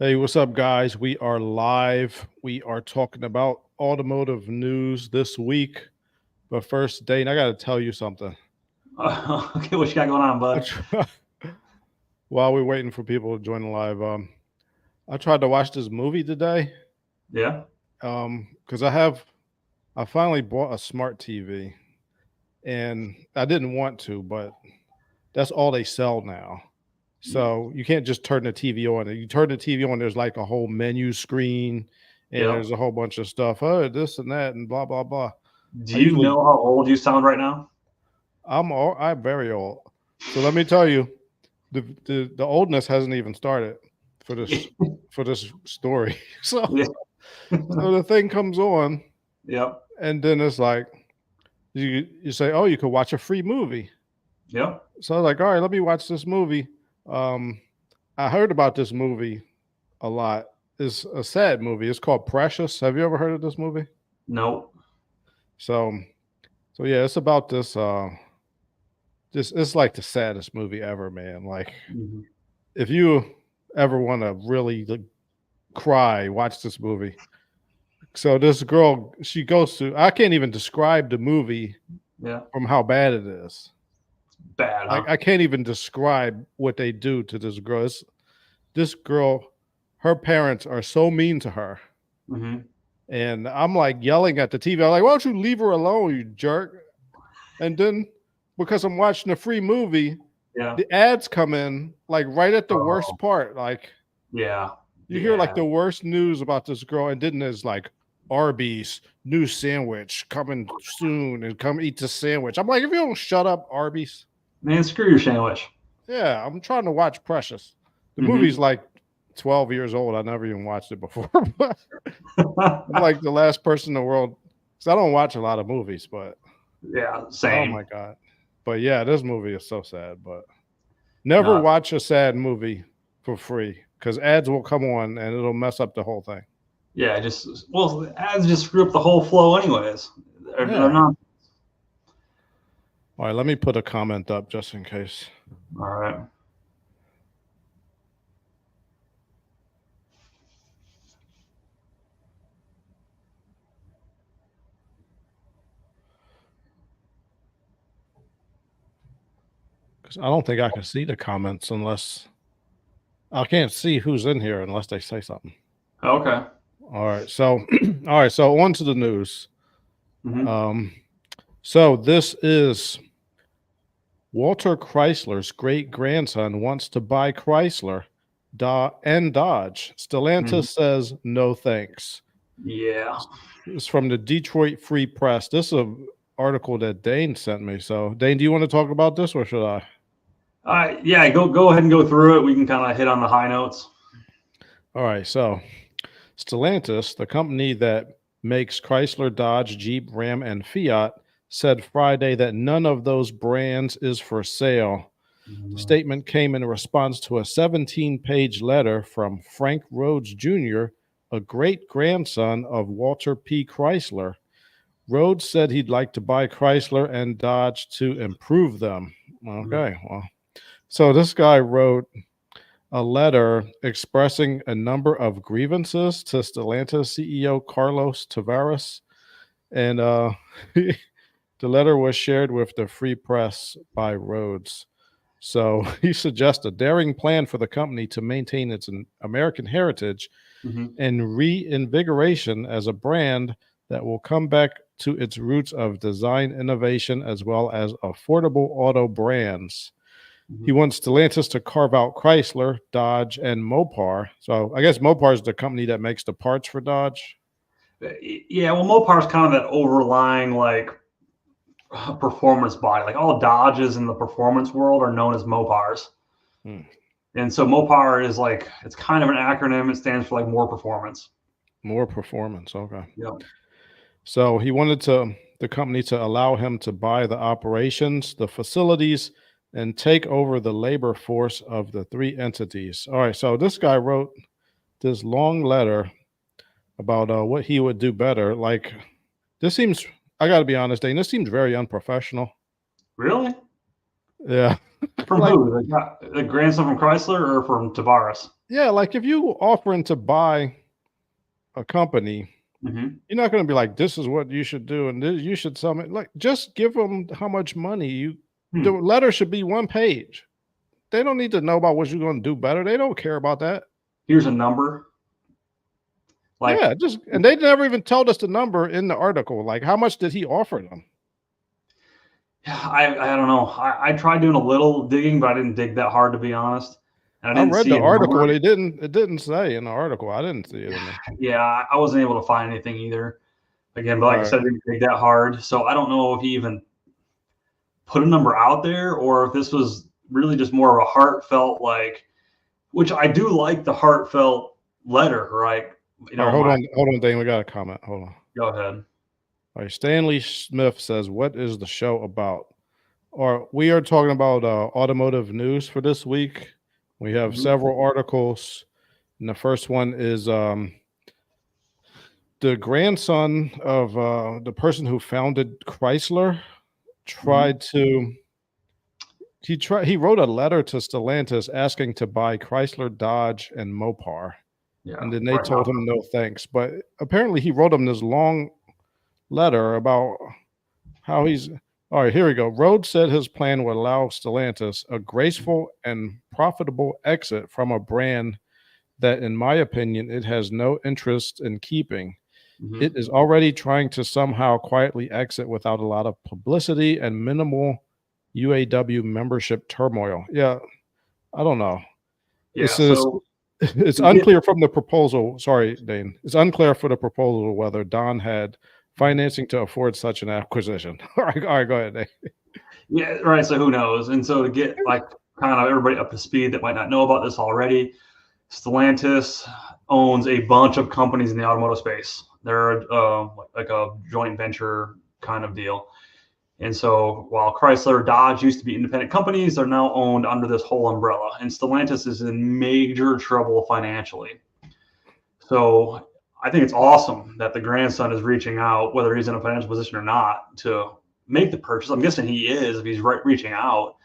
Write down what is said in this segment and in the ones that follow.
Hey, what's up, guys? We are live. We are talking about automotive news this week. But first, Dane, I got to tell you something. Okay, what you got going on, I bud? try, while we're waiting for people to join the live, I tried to watch this movie today. Yeah. Because I finally bought a smart TV, and I didn't want to, but that's all they sell now. So you can't just turn the TV on. You turn the TV on, there's like a whole menu screen, and Yep. there's a whole bunch of stuff. Oh, this and that, and blah blah blah. Do I you usually know how old you sound right now? I'm very old. So let me tell you, the oldness hasn't even started for this story. So Yeah. so the thing comes on, Yep. and then it's like you say, oh, you could watch a free movie. Yep. So I was like, all right, let me watch this movie. Um, I heard about this movie a lot. It's a sad movie. It's called Precious. Have you ever heard of this movie? Nope. So so yeah, it's about this just it's like the saddest movie ever, man. Like Mhm. if you ever want to really like, cry, watch this movie. So this girl, she goes to I can't even describe the movie Yeah. from how bad it is. Bad, Like huh? I can't even describe what they do to this girl. This girl, her parents are so mean to her. Hmm. And I'm like yelling at the TV. I'm like, why don't you leave her alone, you jerk? And then because I'm watching a free movie, Yeah. the ads come in like right at the worst Oh, part. Like yeah. you hear like Yeah. the worst news about this girl, and then there's like Arby's new sandwich coming soon, and come eat the sandwich. I'm like, if you don't shut up, Arby's. Man, screw your sandwich. Yeah, I'm trying to watch Precious. The movie's Hmm. like 12 years old. I never even watched it before, but I'm like the last person in the world because I don't watch a lot of movies, but Yeah. oh Same. my god. But yeah, this movie is so sad. But never No. watch a sad movie for free because ads will come on and it'll mess up the whole thing. Yeah. Just well, ads just screw up the whole flow, anyways. They're Yeah. not. All right, let me put a comment up just in case. All right. Because I don't think I can see the comments unless I can't see who's in here unless they say something. Okay. All right. So all right, so on to the news. Hmm. Um, so this is Walter Chrysler's great grandson wants to buy Chrysler and Dodge. Hmm. Stellantis says no thanks. Yeah. It's from the Detroit Free Press. This is an article that Dane sent me. So, Dane, do you want to talk about this or should I? Yeah. Go ahead and go through it. We can kind of hit on the high notes. All right. So, Stellantis, the company that makes Chrysler, Dodge, Jeep, Ram, and Fiat, said Friday that none of those brands is for sale. The Mhm. statement came in response to a 17-page letter from Frank Rhodes Jr., a great grandson of Walter P. Chrysler. Rhodes said he'd like to buy Chrysler and Dodge to improve them. Okay, well, so this guy wrote a letter expressing a number of grievances to Stellantis CEO Carlos Tavares, and the letter was shared with the Free Press by Rhodes. So he suggests a daring plan for the company to maintain its American heritage Mhm. and reinvigoration as a brand that will come back to its roots of design innovation as well as affordable auto brands. He Mhm. wants Stellantis to carve out Chrysler, Dodge, and Mopar. So I guess Mopar is the company that makes the parts for Dodge. Yeah, well, Mopar is kind of that overlying like performance body. Like all Dodges in the performance world are known as Mopars, Hmm. and so Mopar is like it's kind of an acronym. It stands for like more performance. More performance. Okay. Yep. So he wanted the company to allow him to buy the operations, the facilities, and take over the labor force of the three entities. All right. So this guy wrote this long letter about what he would do better. Like this seems, I got to be honest, Dane, this seems very unprofessional. Really? Yeah. From Like, who? The grandson from Chrysler or from Tavares? yeah, like if you offering to buy a company, Hmm. you're not going to be like, this is what you should do, and this, you should sell it. Like, just give them how much money you. The Hmm. letter should be 1 page. They don't need to know about what you're going to do better. They don't care about that. Here's a number. Yeah, Like, just and they never even told us the number in the article. Like, how much did he offer them? I don't know. I tried doing a little digging, but I didn't dig that hard, to be honest. And I I didn't read see the a article. number. It didn't say in the article. I didn't see it in there. Yeah, I wasn't able to find anything either. Again, but All like I right. said, I didn't dig that hard. So I don't know if he even put a number out there or if this was really just more of a heartfelt, like, which I do like the heartfelt letter, right? You All right, know, my hold on, Dane. We got a comment. Hold on. go ahead. All right, Stanley Smith says, "What is the show about?" Or we are talking about automotive news for this week. We have Mhm. several articles, and the first one is the grandson of the person who founded Chrysler Mhm. tried to. He wrote a letter to Stellantis asking to buy Chrysler, Dodge, and Mopar, and Yeah, then they right now. told him no thanks. But apparently, he wrote him this long letter about how he's all right. Here we go. Rhodes said his plan would allow Stellantis a graceful and profitable exit from a brand that, in my opinion, it has no interest in keeping. It Mhm. is already trying to somehow quietly exit without a lot of publicity and minimal UAW membership turmoil. Yeah, I don't know. It Yeah, says so it's to get unclear from the proposal. Sorry, Dane. It's unclear for the proposal whether Don had financing to afford such an acquisition. All right, go ahead, Dane. yeah, right. So who knows? And so to get like kind of everybody up to speed that might not know about this already, Stellantis owns a bunch of companies in the automotive space. They're like a joint venture kind of deal. And so while Chrysler, Dodge used to be independent companies, they're now owned under this whole umbrella. And Stellantis is in major trouble financially. So I think it's awesome that the grandson is reaching out, whether he's in a financial position or not, to make the purchase. I'm guessing he is if he's reaching out,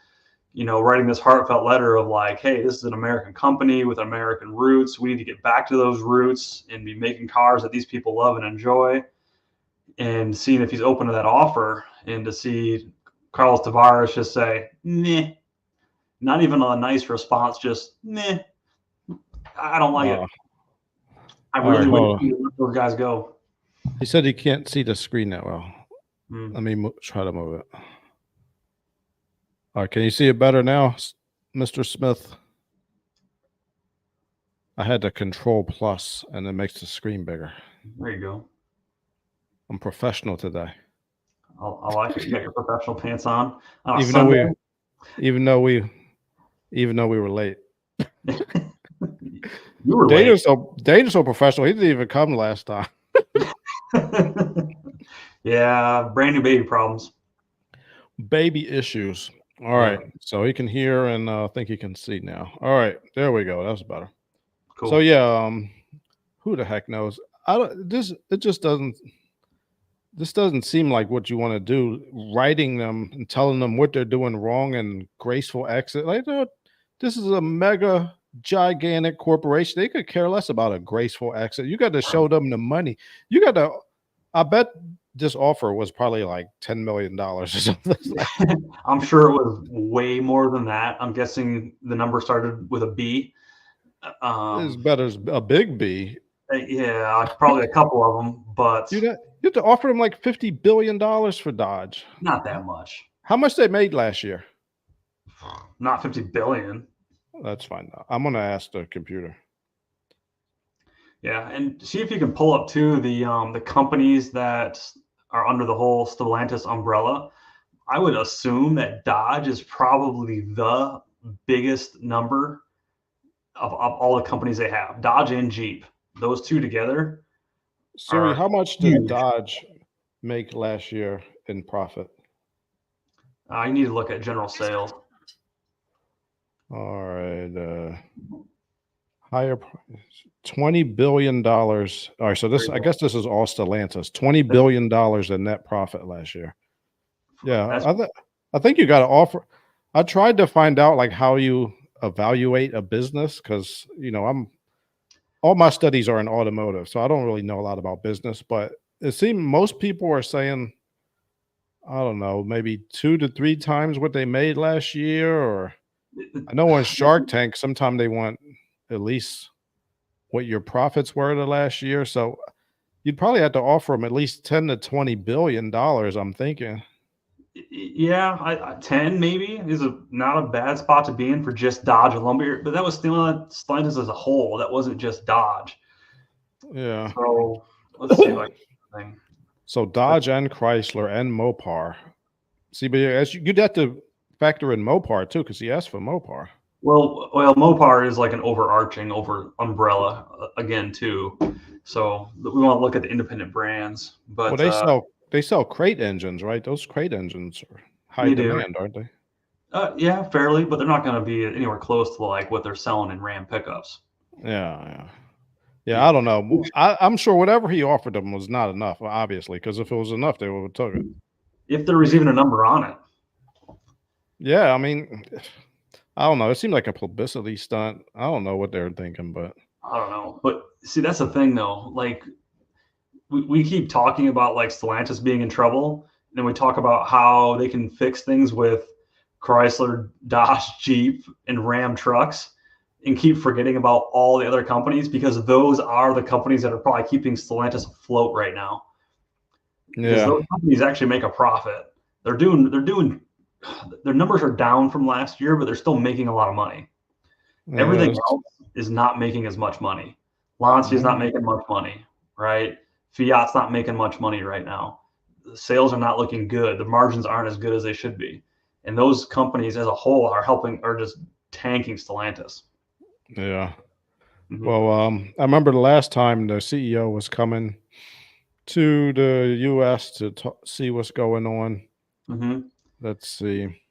writing this heartfelt letter of like, hey, this is an American company with American roots. We need to get back to those roots and be making cars that these people love and enjoy. And seeing if he's open to that offer and to see Carlos Tavares just say, nah, not even a nice response, just, nah, I don't like Uh, it. I all right, really wait to hold see on. where those guys go. He said he can't see the screen that well. Hmm. Let me try to move it. All right, can you see it better now, Mr. Smith? I had to control plus, and it makes the screen bigger. There you go. I'm professional today, I like it. You got your professional pants on a even though Sunday. we, even though we, even though we were late. You were late. Dana's so professional. He didn't even come last time. Yeah, brand new baby problems. Baby issues. All Yeah, right, so he can hear and I think he can see now. All right, there we go. That's better. So cool. yeah, who the heck knows? I don't. It just doesn't. This doesn't seem like what you want to do. Writing them and telling them what they're doing wrong and graceful exit. Like, this is a mega gigantic corporation. They could care less about a graceful exit. You got to show them the money. You got to. I bet this offer was probably like $10 million or something. I'm sure it was way more than that. I'm guessing the number started with a B. It's Um, better as a big B. yeah, probably a couple of them, but You have to offer them like $50 billion for Dodge. not that much. How much they made last year? Not 50 billion. That's fine. I'm gonna ask the computer. Yeah, and see if you can pull up too the companies that are under the whole Stellantis umbrella. I would assume that Dodge is probably the biggest number of all the companies they have. Dodge and Jeep, those two together Siri, are how much did huge. Dodge make last year in profit? You need to look at general sales. All right, higher price, $20 billion. All right, so There this, you I go. guess, this is all Stellantis. $20 billion in net profit last year. Yeah, That's I think you got to offer. I tried to find out like how you evaluate a business because I'm all my studies are in automotive, so I don't really know a lot about business. But it seemed most people are saying, I don't know, maybe 2 to 3 times what they made last year. Or I know on Shark Tank, sometimes they want at least what your profits were the last year. So you'd probably have to offer them at least 10 to 20 billion dollars. I'm thinking. Yeah, 10 maybe is not a bad spot to be in for just Dodge and Lumber, but that was still Stellantis as a whole. That wasn't just Dodge. Yeah. So let's see if I can. So Dodge and Chrysler and Mopar. See, but as you'd have to factor in Mopar too, because he asked for Mopar. Well, Mopar is like an overarching umbrella again too. So we want to look at the independent brands, Well, but they sell crate engines, right? Those crate engines are high they do. demand, aren't they? Yeah, fairly, but they're not going to be anywhere close to like what they're selling in Ram pickups. Yeah. I don't know. I'm sure whatever he offered them was not enough, obviously, because if it was enough, they would have took it. If there was even a number on it. Yeah, I mean, I don't know. It seemed like a publicity stunt. I don't know what they're thinking, but I don't know. But see, that's the thing, though. Like, we keep talking about like Stellantis being in trouble, and then we talk about how they can fix things with Chrysler, Dodge, Jeep, and Ram trucks, and keep forgetting about all the other companies because those are the companies that are probably keeping Stellantis afloat right now. Because those companies actually make a profit. They're doing their numbers are down from last year, but they're still making a lot of money. Everything else is not making as much money. Lancia is not making much money, right? Fiat's not making much money right now. The sales are not looking good. The margins aren't as good as they should be. And those companies as a whole are just tanking Stellantis. Yeah. Mm-hmm. Well, I remember the last time the CEO was coming to the U.S. to see what's going on. Mm-hmm. Let's see.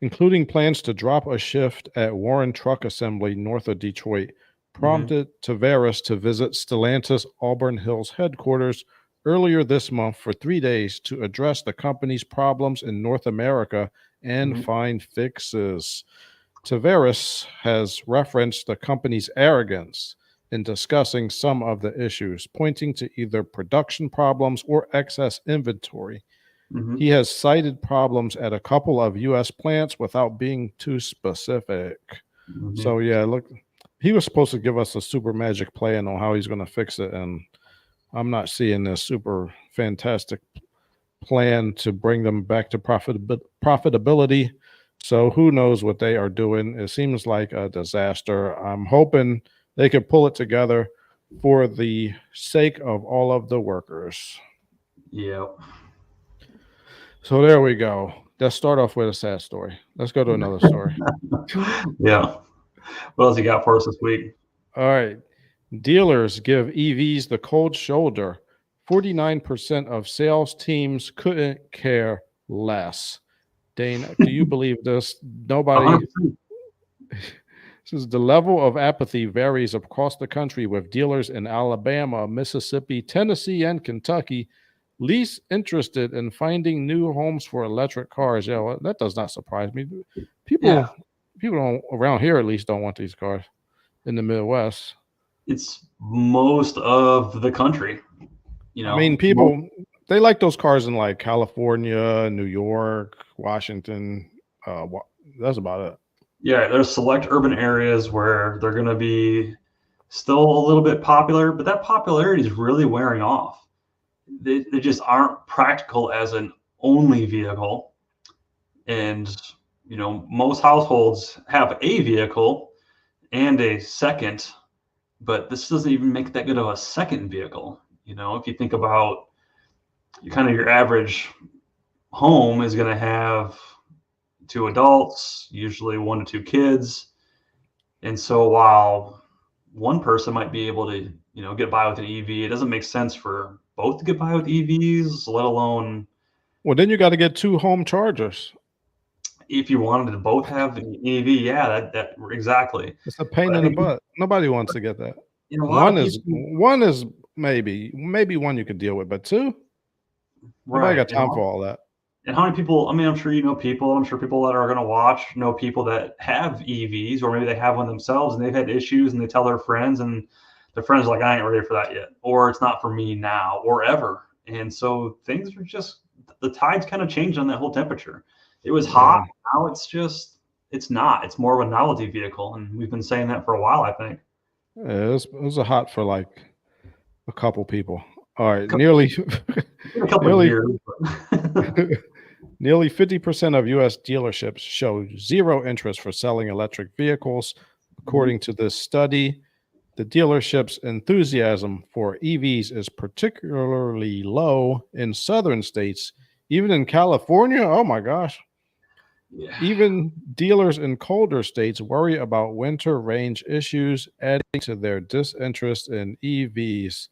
Including plans to drop a shift at Warren Truck Assembly north of Detroit, prompted Tavares to visit Stellantis Auburn Hills headquarters earlier this month for 3 days to address the company's problems in North America and find fixes. Tavares has referenced the company's arrogance in discussing some of the issues, pointing to either production problems or excess inventory. He has cited problems at a couple of U.S. plants without being too specific. So, yeah, look, he was supposed to give us a super magic plan on how he's going to fix it, and I'm not seeing this super fantastic plan to bring them back to profitability. So who knows what they are doing? It seems like a disaster. I'm hoping they could pull it together for the sake of all of the workers. Yep. So there we go. Let's start off with a sad story. Let's go to another story. Yeah. What else you got for us this week? All right. Dealers give EVs the cold shoulder. 49% of sales teams couldn't care less. Dane, do you believe this? Nobody. 100%. Says the level of apathy varies across the country, with dealers in Alabama, Mississippi, Tennessee, and Kentucky least interested in finding new homes for electric cars. Yeah, well, that does not surprise me. People don't, around here at least, don't want these cars in the Midwest. It's most of the country. I mean, people, they like those cars in like California, New York, Washington. That's about it. Yeah, there's select urban areas where they're going to be still a little bit popular, but that popularity is really wearing off. They just aren't practical as an only vehicle. And, most households have a vehicle and a second, but this doesn't even make that good of a second vehicle. If you think about your average home is going to have 2 adults, usually 1 to 2 kids. And so while one person might be able to, get by with an EV, it doesn't make sense for both to get by with EVs, let alone. Well, then you got to get 2 home chargers. If you wanted to both have an EV, yeah, that exactly. It's a pain in the butt. Nobody wants to get that. One is maybe one you could deal with, but two, nobody Right. got time for all that. And how many people, I mean, I'm sure you know people, I'm sure people that are going to watch know people that have EVs, or maybe they have one themselves and they've had issues and they tell their friends, and their friends are like, I ain't ready for that yet, or it's not for me now or ever. And so things are just, the tides kind of changed on that whole temperature. It was hot. Yeah. Now it's just, it's not. It's more of a novelty vehicle. And we've been saying that for a while, I think. Yeah, it was a hot for like a couple people. All right, nearly A couple of nearly years. But nearly 50% of U.S. dealerships show zero interest for selling electric vehicles, according to this study. The dealership's enthusiasm for EVs is particularly low in southern states, even in California. Oh my gosh. yeah. Even dealers in colder states worry about winter range issues, adding to their disinterest in EVs.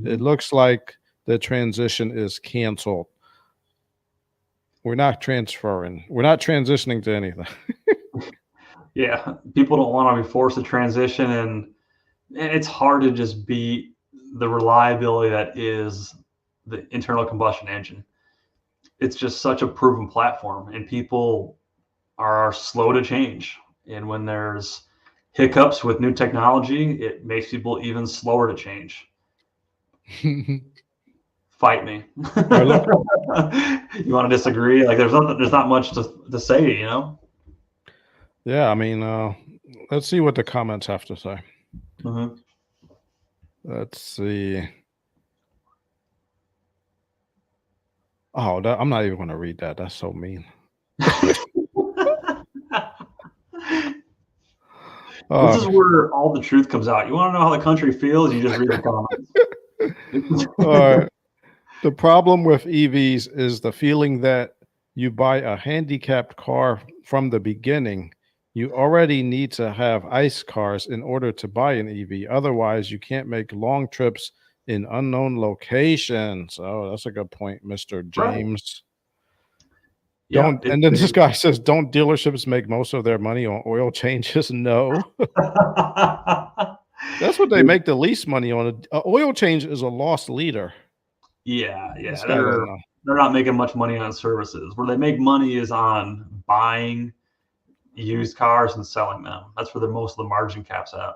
It Mhm. looks like the transition is canceled. We're not transferring. We're not transitioning to anything. Yeah. People don't want to be forced to transition, and it's hard to just beat the reliability that is the internal combustion engine. It's just such a proven platform, and people are slow to change. And when there's hiccups with new technology, it makes people even slower to change. Fight me. All right, look. You want to disagree? Like there's not much to say, you know? Yeah, I mean, let's see what the comments have to say. Mhm. Let's see. Oh, I'm not even going to read that. That's so mean. This Uh, is where all the truth comes out. You want to know how the country feels? You just read the comments. all right. The problem with EVs is the feeling that you buy a handicapped car from the beginning. You already need to have ICE cars in order to buy an EV. Otherwise, you can't make long trips in unknown locations. Oh, that's a good point, Mr. Right. James. Yeah. And then this guy says, don't dealerships make most of their money on oil changes? No. That's what they make the least money on. A oil change is a lost leader. Yeah, This yeah. guy doesn't know. They're not making much money on services. Where they make money is on buying used cars and selling them. That's where the most of the margin caps at.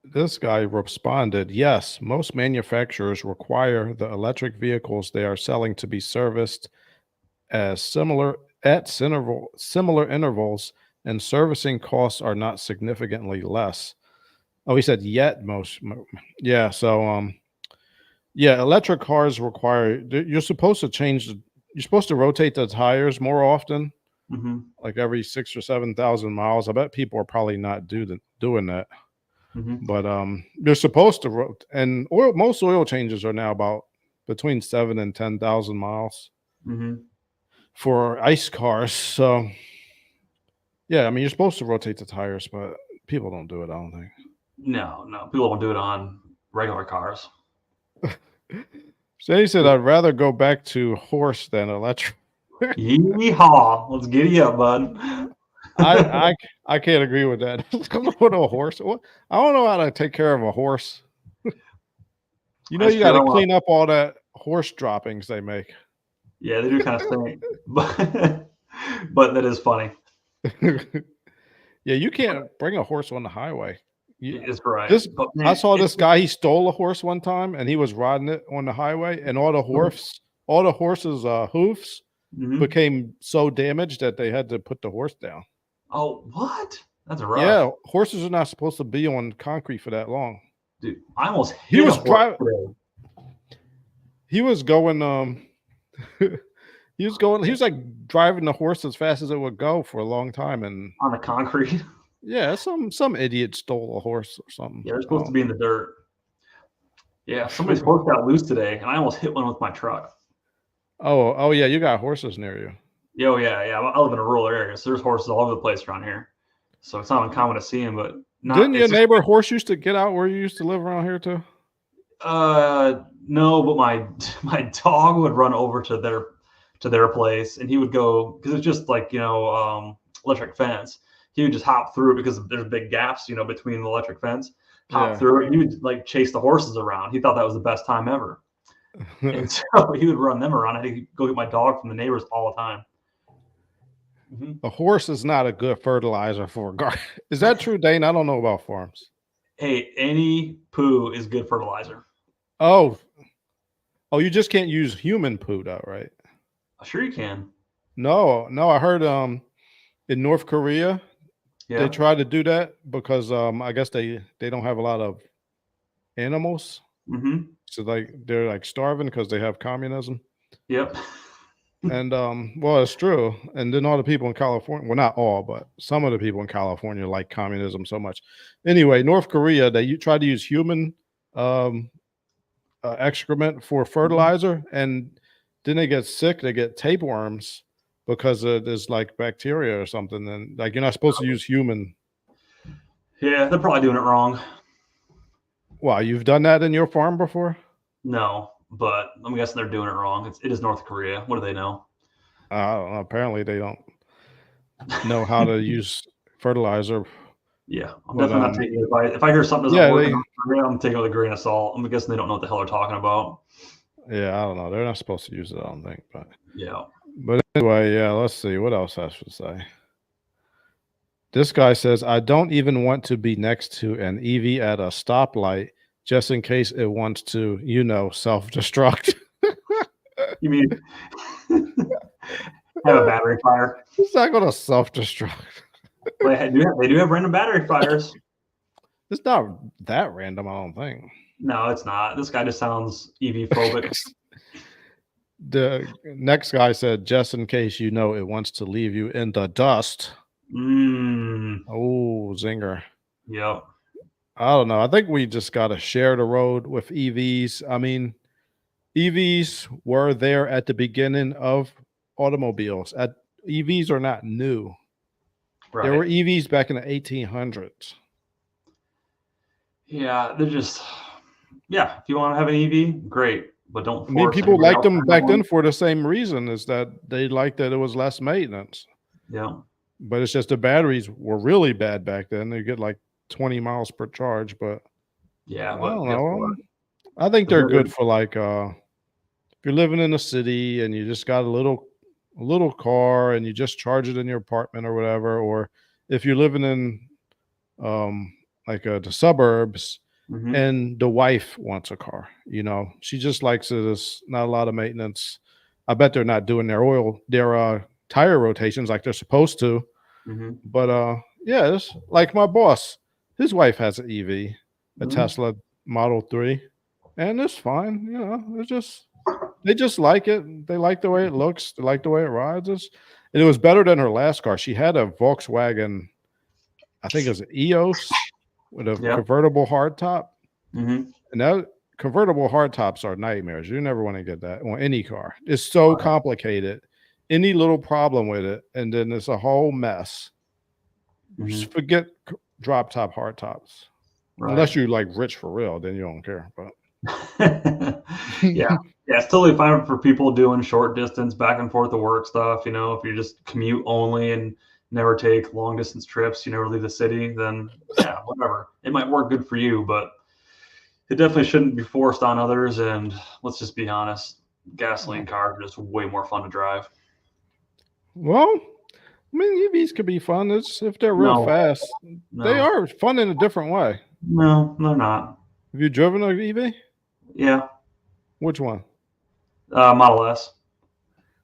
This guy responded, yes, most manufacturers require the electric vehicles they are selling to be serviced as similar intervals, and servicing costs are not significantly less. Oh, he said yet yeah. So yeah, electric cars require you're supposed to you're supposed to rotate the tires more often, Mm-hmm. like every 6 or 7 thousand miles. I bet people are probably not doing that. Mm-hmm. But they're supposed to and most oil changes are now about between 7 and 10,000 miles Mm-hmm. for ICE cars. So yeah, I mean you're supposed to rotate the tires, but people don't do it, I don't think. No. People don't do it on regular cars. So he said I'd rather go back to horse than electric. Yeehaw! Let's giddy up, bud. I I can't agree with that. Come on, a horse. I don't know how to take care of a horse. You know, That's you true. got I to don't want. clean up all that horse droppings they make. Yeah, they do kind of stink, but that is funny. Yeah, you can't bring a horse on the highway. You, It's right. this But I man, saw it's this guy. He stole a horse one time, and he was riding it on the highway, and all the horse's hoofs Mhm. became so damaged that they had to put the horse down. Oh, what? That's rough. Yeah, horses are not supposed to be on concrete for that long. Dude, I almost He hit a was horse driving. today. He was going. He was going. He was like driving the horse as fast as it would go for a long time, and On the concrete. yeah, some idiot stole a horse or something. Yeah, they're supposed to Oh. be in the dirt. Yeah, somebody's horse got loose today, and I almost hit one with my truck. Oh, yeah, you got horses near you. Yo, yeah. I live in a rural area, so there's horses all over the place around here. So it's not uncommon to see them, but Didn't not. your It's just neighbor horse used to get out where you used to live around here too? no, but my my dog would run over to their place, and he would go because it's just like electric fence. He would just hop through it because there's big gaps between the electric fence. hop Yeah. through it. He would like chase the horses around. He thought that was the best time ever. And so he would run them around. I had to go get my dog from the neighbors all the time. A horse is not a good fertilizer for a garden. Is that true, Dane? I don't know about farms. Hey, any poo is good fertilizer. Oh, you just can't use human poo though, right? Sure you can. No, I heard in North Korea they Yeah. tried to do that because I guess they don't have a lot of animals. Mm-hmm. So they're like starving because they have communism. Yep. And well, it's true. And then all the people in California, well, not all, but some of the people in California like communism so much. Anyway, North Korea, they try to use human excrement for fertilizer, and then they get sick. They get tapeworms because there's like bacteria or something. And like you're not supposed to use human. Yeah, they're probably doing it wrong. Wow, you've done that in your farm before? No, but I'm guessing they're doing it wrong. It is North Korea. What do they know? I don't know. Apparently, they don't know how to use fertilizer. Yeah, I'm But, definitely not taking it. If I hear something doesn't yeah, work in North Korea, I'm taking it with a grain of salt. I'm guessing they don't know what the hell they're talking about. Yeah, I don't know. They're not supposed to use it, I don't think. Yeah. But anyway, yeah, let's see. What else I should say? This guy says, I don't even want to be next to an EV at a stoplight just in case it wants to, self-destruct. You mean have a battery fire? It's not going to self-destruct. Well, they do have random battery fires. It's not that random, I don't think. No, it's not. This guy just sounds EV phobic. The next guy said, just in case it wants to leave you in the dust. Oh, zinger. Yep. I don't know. I think we just got to share the road with EVs. I mean, EVs were there at the beginning of automobiles. EVs are not new. Right. There were EVs back in the 1800s. Yeah, they're just, if you want to have an EV, great, but don't force. I mean, people liked them back then for the same reason, is that they liked that it was less maintenance. Yeah. But it's just the batteries were really bad back then. They get like 20 miles per charge, but yeah, I don't know. I think they're good for like if you're living in a city and you just got a little car and you just charge it in your apartment or whatever, or if you're living in like the suburbs and the wife wants a car, she just likes it. It's not a lot of maintenance. I bet they're not doing their tire rotations like they're supposed to. But yeah, it's like my boss, his wife has an EV, a Tesla Model 3, and it's fine. They just like it. They like the way it looks. They like the way it rides. And it was better than her last car. She had a Volkswagen, I think it was an EOS with a convertible hardtop. And that convertible hardtops are nightmares. You never want to get that on any car. It's so complicated. Any little problem with it, and then it's a whole mess. Just forget drop top hardtops. Unless you're like rich for real, then you don't care. But yeah, it's totally fine for people doing short distance back and forth to work stuff. If you just commute only and never take long distance trips, you never leave the city, then yeah, whatever. It might work good for you, but it definitely shouldn't be forced on others. And let's just be honest, gasoline cars are just way more fun to drive. Well, I mean, EVs could be fun. If they're real fast. They are fun in a different way. No, they're not. Have you driven an EV? Yeah. Which one? Model S.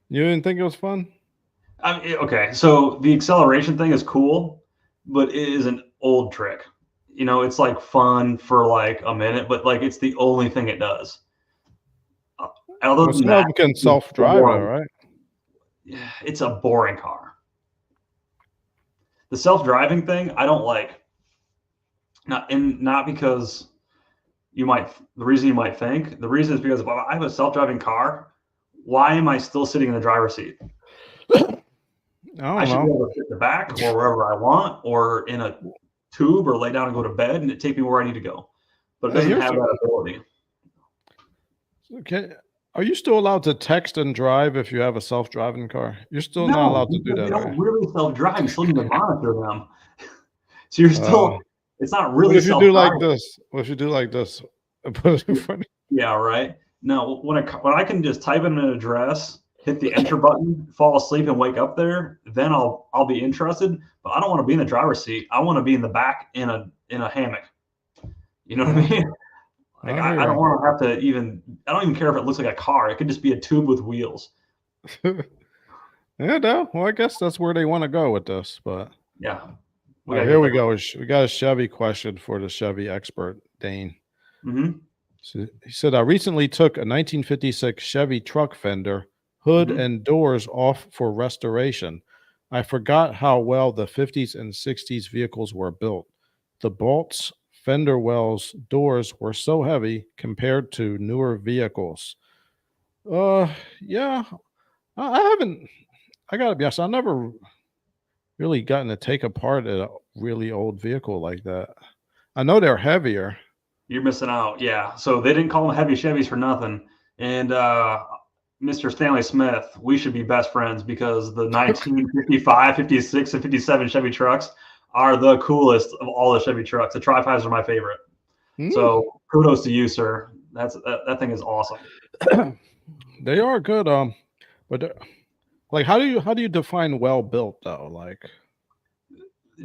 You didn't think it was fun? Okay, so the acceleration thing is cool, but it is an old trick. It's like fun for like a minute, but like it's the only thing it does. Other than that, can self-drive, right? Yeah, it's a boring car. The self-driving thing, I don't like. Not because the reason you might think, the reason is because if I have a self-driving car, why am I still sitting in the driver's seat? I should be able to sit in the back or wherever I want, or in a tube, or lay down and go to bed, and it take me where I need to go. But it doesn't have that ability. Okay. Are you still allowed to text and drive if you have a self-driving car? You're still not allowed to do that. They don't really self-drive. You still need to monitor them. So you're still, It's not What really if you do like self-driving. this? What if you do like this? Put it in front of Yeah, right. No, when I can just type in an address, hit the enter button, fall asleep, and wake up there, then I'll be interested. But I don't want to be in the driver's seat. I want to be in the back in a hammock. You know what I you. mean? Like I I don't hear want to have to even. I don't even care if it looks like a car. It could just be a tube with wheels. you. Yeah, no. Well, I guess that's where they want to go with this. But Yeah, all we right, gotta here get we there. go. We got a Chevy question for the Chevy expert, Dane. Mm-hmm. So he said, I recently took a 1956 Chevy truck fender, hood, Mm-hmm. and doors off for restoration. I forgot how well the 50s and 60s vehicles were built. The bolts, fender wells, doors were so heavy compared to newer vehicles. Yeah, I haven't, I gotta be honest, I never really gotten to take apart a really old vehicle like that. I know they're heavier. You're missing out. Yeah. So they didn't call them heavy Chevys for nothing. And Mr. Stanley Smith, we should be best friends because the 1955, 56, and 57 Chevy trucks are the coolest of all the Chevy trucks. The Tri-Fives are my favorite. Hmm. So kudos to you, sir. That thing is awesome. They are good. But like, how do you define well built though? Like,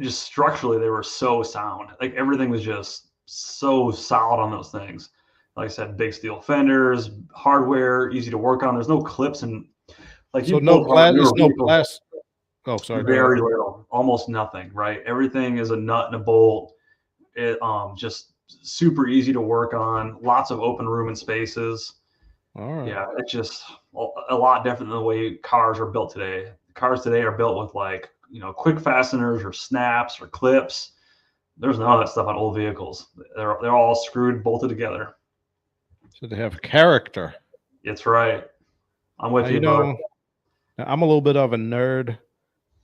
Just structurally, they were so sound. Like everything was just so solid on those things. Like I said, big steel fenders, hardware, easy to work on. There's no clips and like so you no pull apart glass. newer It's no vehicles, glass. Oh, sorry. Go ahead. very little, almost nothing, right? Everything is a nut and a bolt. It just super easy to work on, lots of open room and spaces. All right. Yeah, it's just a lot different than the way cars are built today. Cars today are built with like, quick fasteners or snaps or clips. There's none of that stuff on old vehicles. They're all screwed, bolted together. So they have character. It's right. I'm with You you, bud. know, I'm a little bit of a nerd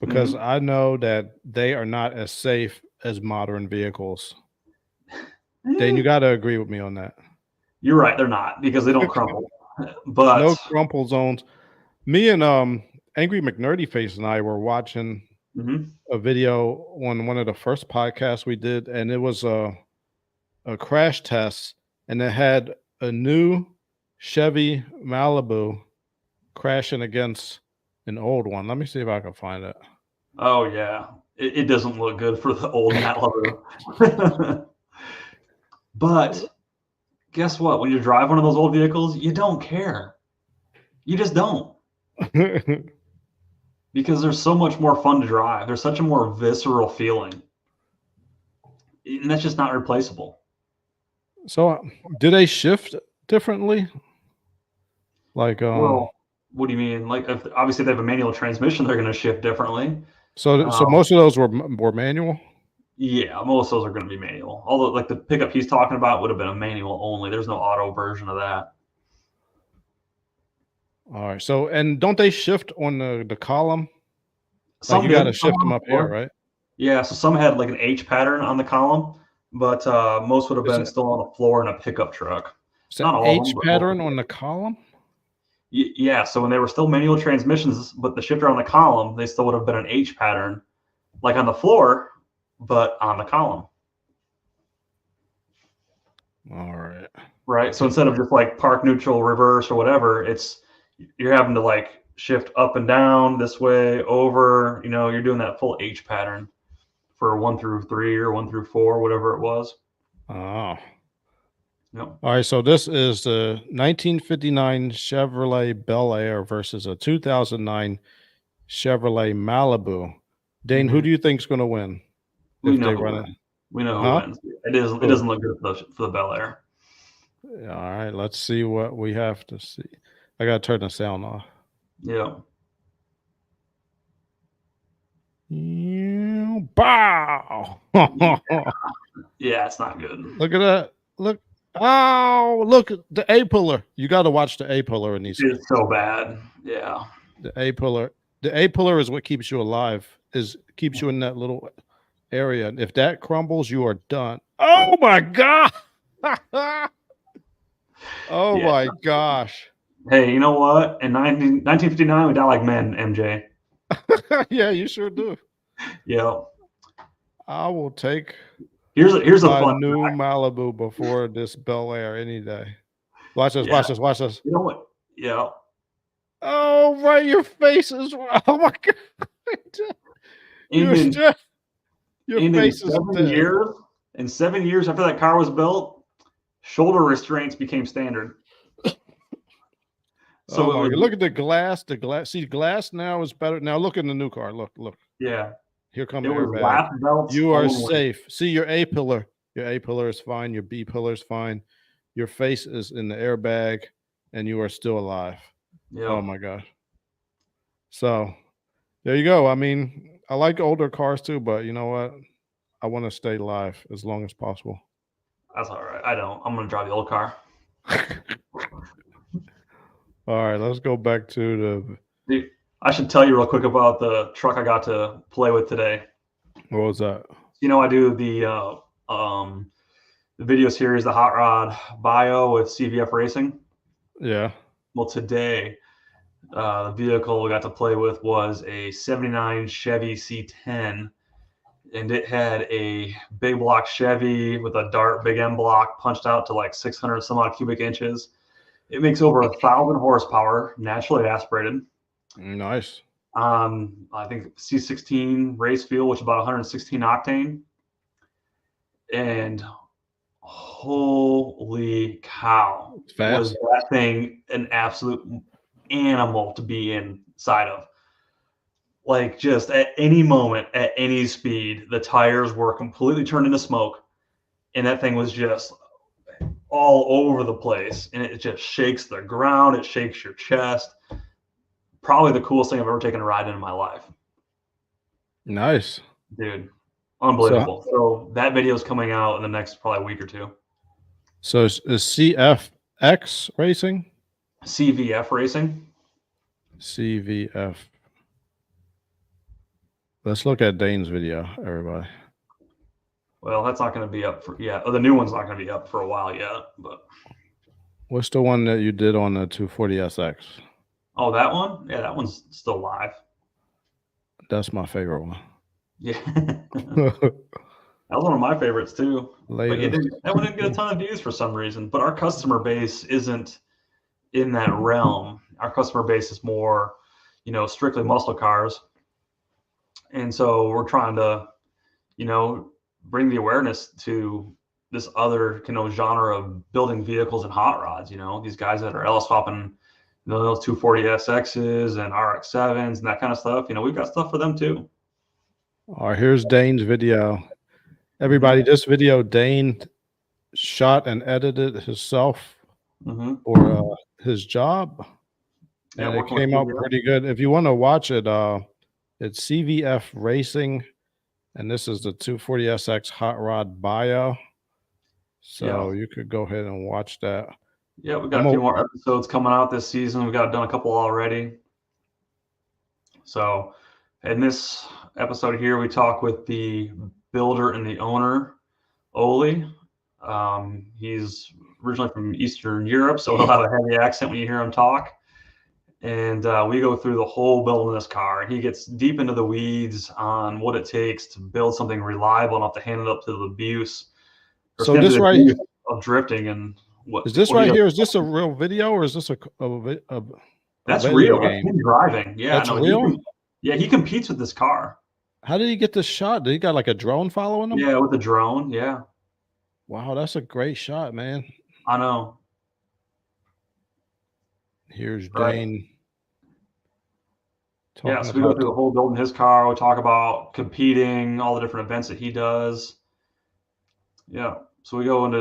because Hmm. I know that they are not as safe as modern vehicles. Dane, you got to agree with me on that. You're right. They're not because they don't crumple. No But crumple zones. Me and Angry McNerdy Face and I were watching mhm. a video on one of the first podcasts we did, and it was a crash test, and it had a new Chevy Malibu crashing against an old one. Let me see if I can find it. Oh yeah, it doesn't look good for the old Malibu. But guess what? When you drive one of those old vehicles, you don't care. You just don't because they're so much more fun to drive. There's such a more visceral feeling, and that's just not replaceable. So, do they shift differently? Like, Well, what do you mean? Like, if, obviously, they have a manual transmission, they're going to shift differently. so Um, most of those were manual. yeah, most of those are going to be manual. Although, like the pickup he's talking about would have been a manual only. There's no auto version of that. All right. So, and don't they shift on the column? Like, Some you got to did, some shift them on up the here, floor. right? Yeah, so some had like an H pattern on the column, but most would have Is been it still on the floor in a pickup truck. is that Not all of them, H but most of pattern them. on the column? Yeah, so when they were still manual transmissions, but the shifter on the column, they still would have been an H pattern, like on the floor, but on the column, All right. right? So instead of just like park neutral, reverse, or whatever, it's you're having to like shift up and down this way, over. You're doing that full H pattern for 1 through 3 or 1 through 4, whatever it was. Oh. Yep. All right. So this is the 1959 Chevrolet Bel Air versus a 2009 Chevrolet Malibu. Dane, who Hmm. do you think's going to win We if know they who run it? wins. We know who Huh? wins. It Who? doesn't look good for the Bel Air. All right. Let's see what we have to see. I got to turn the sound off. Yeah. Bow. Yeah, it's not good. Look at that. Look. Oh, look at the A pillar. You got to watch the A pillar in these. It's so bad. Yeah. The A pillar. The A pillar is what keeps you alive. Is keeps you in that little area. And if that crumbles, you are done. Oh my god. Oh Yeah. my gosh. Hey, you know what? In 1959, we die like men, MJ. Yeah, you sure do. Yeah. I will take Here's a A fun new fact. Malibu before this Bel Air any day. Watch this. Yeah, Watch this. Watch this. you know what? Yeah, Oh, right, your face is. Oh my god, and you're in still. Your and in face is seven dead. years, in 7 years after that car was built, shoulder restraints became standard. Oh So it my god! was, Look at the glass. The glass. See, glass now is better. Now look in the new car. Look, look. yeah, Here come it the was airbag. lap belts You are only. safe. See your A pillar. Your A pillar is fine. Your B pillar is fine. Your face is in the airbag, and you are still alive. Yeah, Oh my god! So there you go. I mean, I like older cars too, but you know what? I want to stay alive as long as possible. that's all right. I don't. I'm gonna drive the old car. All right, let's go back to the. Dude, I should tell you real quick about the truck I got to play with today. What was that? You know, I do the video series, the Hot Rod Bio with CVF Racing. Yeah. Well, today, the vehicle we got to play with was a '79 Chevy C10, and it had a big block Chevy with a Dart Big M block punched out to like 600 some odd cubic inches. It makes over 1,000 horsepower, naturally aspirated. Nice. I think C16 race fuel, which is about 116 octane. And holy cow, It's was fast. that thing an absolute animal to be inside of. Like, just at any moment, at any speed, the tires were completely turned into smoke, and that thing was just all over the place, and it just shakes the ground, it shakes your chest. Probably the coolest thing I've ever taken a ride in my life, Nice. dude. So Unbelievable. So that video is coming out in the next probably week or two. so is CFX Racing? CVF Racing. CVF. Let's look at Dane's video, everybody. Well, that's not going to be up for the new one's not going to be up for a while yet. But What's the one that you did on the 240SX? oh, that one, yeah, that one's still live. That's my favorite one. Yeah, that was one of my favorites too. But Latest. that one didn't get a ton of views for some reason. But our customer base isn't in that realm. Our customer base is more, strictly muscle cars, and so we're trying to, bring the awareness to this other genre of building vehicles and hot rods. These guys that are LS swapping, those 240SXs and RX-7s and that kind of stuff. We've got stuff for them too. All right, here's Dane's video. Everybody, this video Dane shot and edited himself for his job. Yeah, And it came out pretty good. If you want to watch it, it's CVF Racing, and this is the 240SX Hot Rod Bio. So you could go ahead and watch that. Yeah, we've got a few more episodes coming out this season. We've done a couple already. So in this episode here, we talk with the builder and the owner, Oli. He's originally from Eastern Europe, so he'll have a heavy accent when you hear him talk. And we go through the whole build of this car, and he gets deep into the weeds on what it takes to build something reliable enough to hand it up to the abuse. So this right of drifting and what is this right here? Is this a real video or is this a that's video real? game? That's him driving. Yeah, that's real. He competes with this car. How did he get this shot? Did he got like a drone following him? Yeah, with the drone. Yeah. Wow, that's a great shot, man. I know. Here's Dane. Yeah, so we go through the whole building his car. We talk about competing, all the different events that he does. Yeah, so we go into,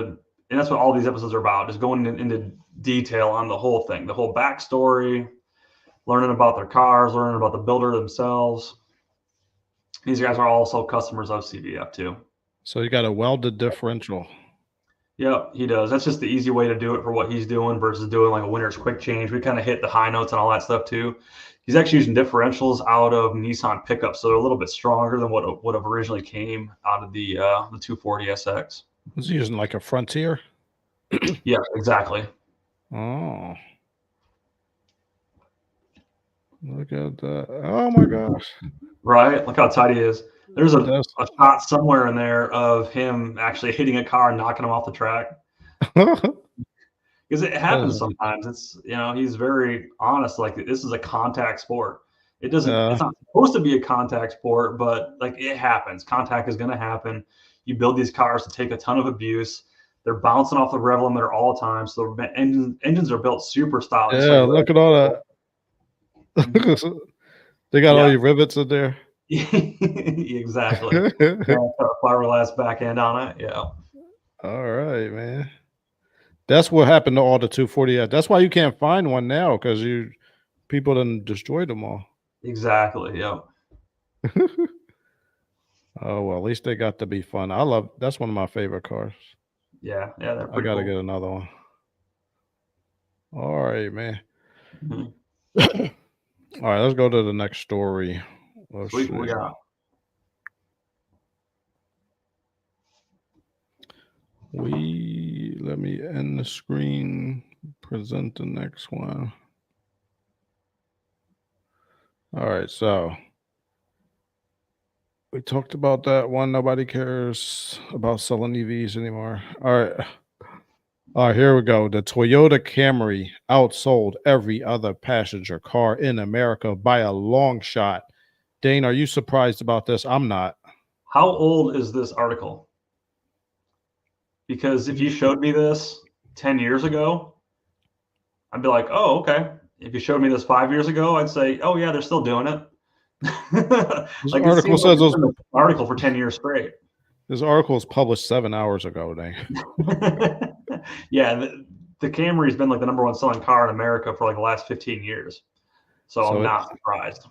and that's what all these episodes are about, just going into detail on the whole thing, the whole backstory, learning about their cars, learning about the builder themselves. These guys are also customers of CVF too. So you got a welded differential. Yeah, he does. That's just the easy way to do it for what he's doing versus doing like a winner's quick change. We kind of hit the high notes and all that stuff too. He's actually using differentials out of Nissan pickups, so they're a little bit stronger than what would have originally came out of the 240SX. Was he using like a Frontier? Yeah, exactly. Oh, look at that! Oh my gosh! Right, look how tight he is. There's a That's shot somewhere in there of him actually hitting a car and knocking him off the track. Because it happens sometimes. It's he's very honest. Like, this is a contact sport. It's not supposed to be a contact sport, but like, it happens. Contact is going to happen. You build these cars to take a ton of abuse. They're bouncing off the rev limiter all the time. So the engines are built super stylish. yeah. Like, Look at all that. They got all your rivets in there. Exactly. Fiberglass back end on it. Yeah. All right, man. That's what happened to all the 240. That's why you can't find one now, because people done destroyed them all. Exactly. Yeah. Oh well, at least they got to be fun. That's one of my favorite cars. Yeah. Yeah. They're I pretty gotta cool. get another one. All right, man. Mm-hmm. All right, let's go to the next story. Let's Sweet. see. What we got? Let me end the screen, present the next one. All right, so we talked about that one. Nobody cares about selling EVs anymore. All right, here we go. The Toyota Camry outsold every other passenger car in America by a long shot. Dane, are you surprised about this? I'm not. How old is this article? Because if you showed me this 10 years ago, I'd be like, oh, okay. If you showed me this 5 years ago, I'd say, oh, yeah, they're still doing it. This Like, it article seems like says it's been an article for 10 years straight. This article was published 7 hours ago, Dane. Yeah, the Camry's been like the #1 selling car in America for like the last 15 years. So I'm not surprised.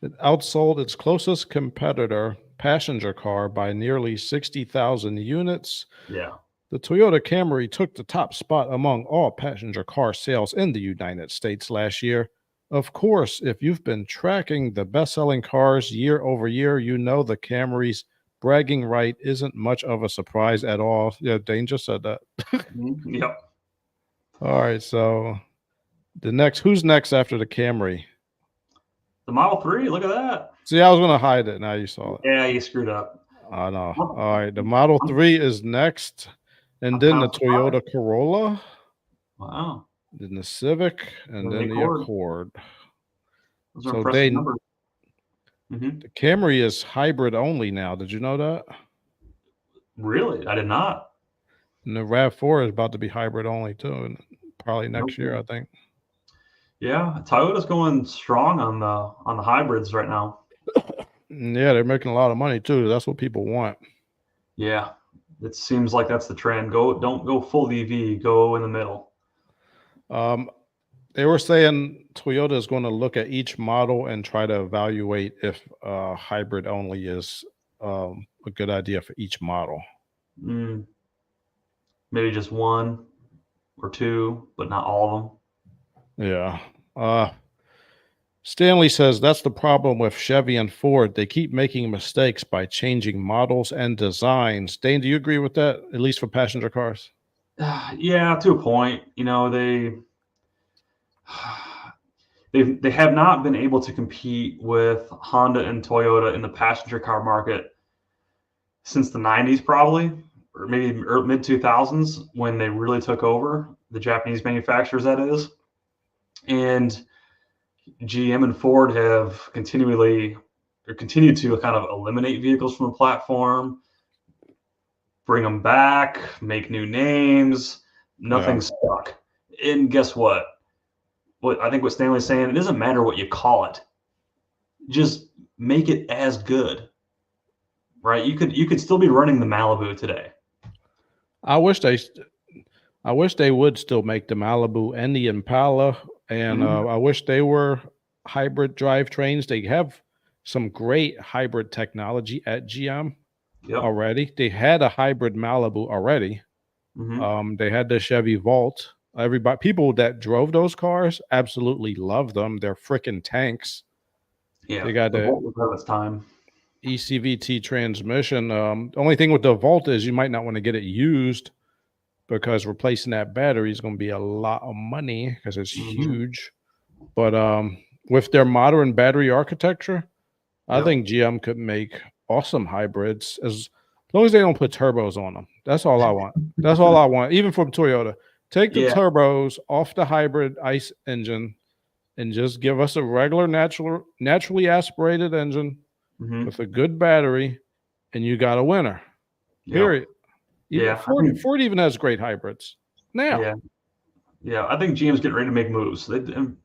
It outsold its closest competitor, passenger car, by nearly 60,000 units. Yeah. The Toyota Camry took the top spot among all passenger car sales in the United States last year. Of course, if you've been tracking the best-selling cars year over year, you know the Camry's bragging right isn't much of a surprise at all. Yeah, Dane just said that. Yep. All right, so who's next after the Camry? The Model 3, look at that. See, I was going to hide it. Now you saw it. Yeah, you screwed up. I know. All right, the Model 3 is next, and then the Toyota Corolla. Wow. Then the Civic, and then the Accord. Those are impressive numbers. The Camry is hybrid only now. Did you know that? Really? I did not. And the RAV4 is about to be hybrid only too, and probably next year, I think. Yeah, Toyota's going strong on the hybrids right now. Yeah, they're making a lot of money too. That's what people want. Yeah, it seems like that's the trend. Don't go full EV. Go in the middle. They were saying Toyota is going to look at each model and try to evaluate if hybrid only is a good idea for each model. Maybe just one or two, but not all of them. Yeah. Stanley says that's the problem with Chevy and Ford. They keep making mistakes by changing models and designs. Dane, do you agree with that, at least for passenger cars? Yeah, to a point. They have not been able to compete with Honda and Toyota in the passenger car market since the 90s, probably, or maybe mid 2000s, when they really took over, the Japanese manufacturers, that is. And GM and Ford have continued to kind of eliminate vehicles from the platform, bring them back, make new names. Nothing's stuck. And guess what? I think what Stanley's saying, it doesn't matter what you call it. Just make it as good, right? You could still be running the Malibu today. I wish they would still make the Malibu and the Impala, and I wish they were hybrid drivetrains. They have some great hybrid technology at GM already. They had a hybrid Malibu already. They had the Chevy Volt. People that drove those cars absolutely love them. They're freaking tanks. Yeah, they got the Volt was of its time. ECVT transmission. The only thing with the Volt is you might not want to get it used, because replacing that battery is going to be a lot of money because it's huge. But with their modern battery architecture, I think GM could make awesome hybrids as long as they don't put turbos on them. That's all I want. That's all I want. Even from Toyota, take the turbos off the hybrid ICE engine and just give us a regular naturally aspirated engine with a good battery, and you got a winner. Period. Even Ford even has great hybrids now. Yeah. I think GM's getting ready to make moves. They've done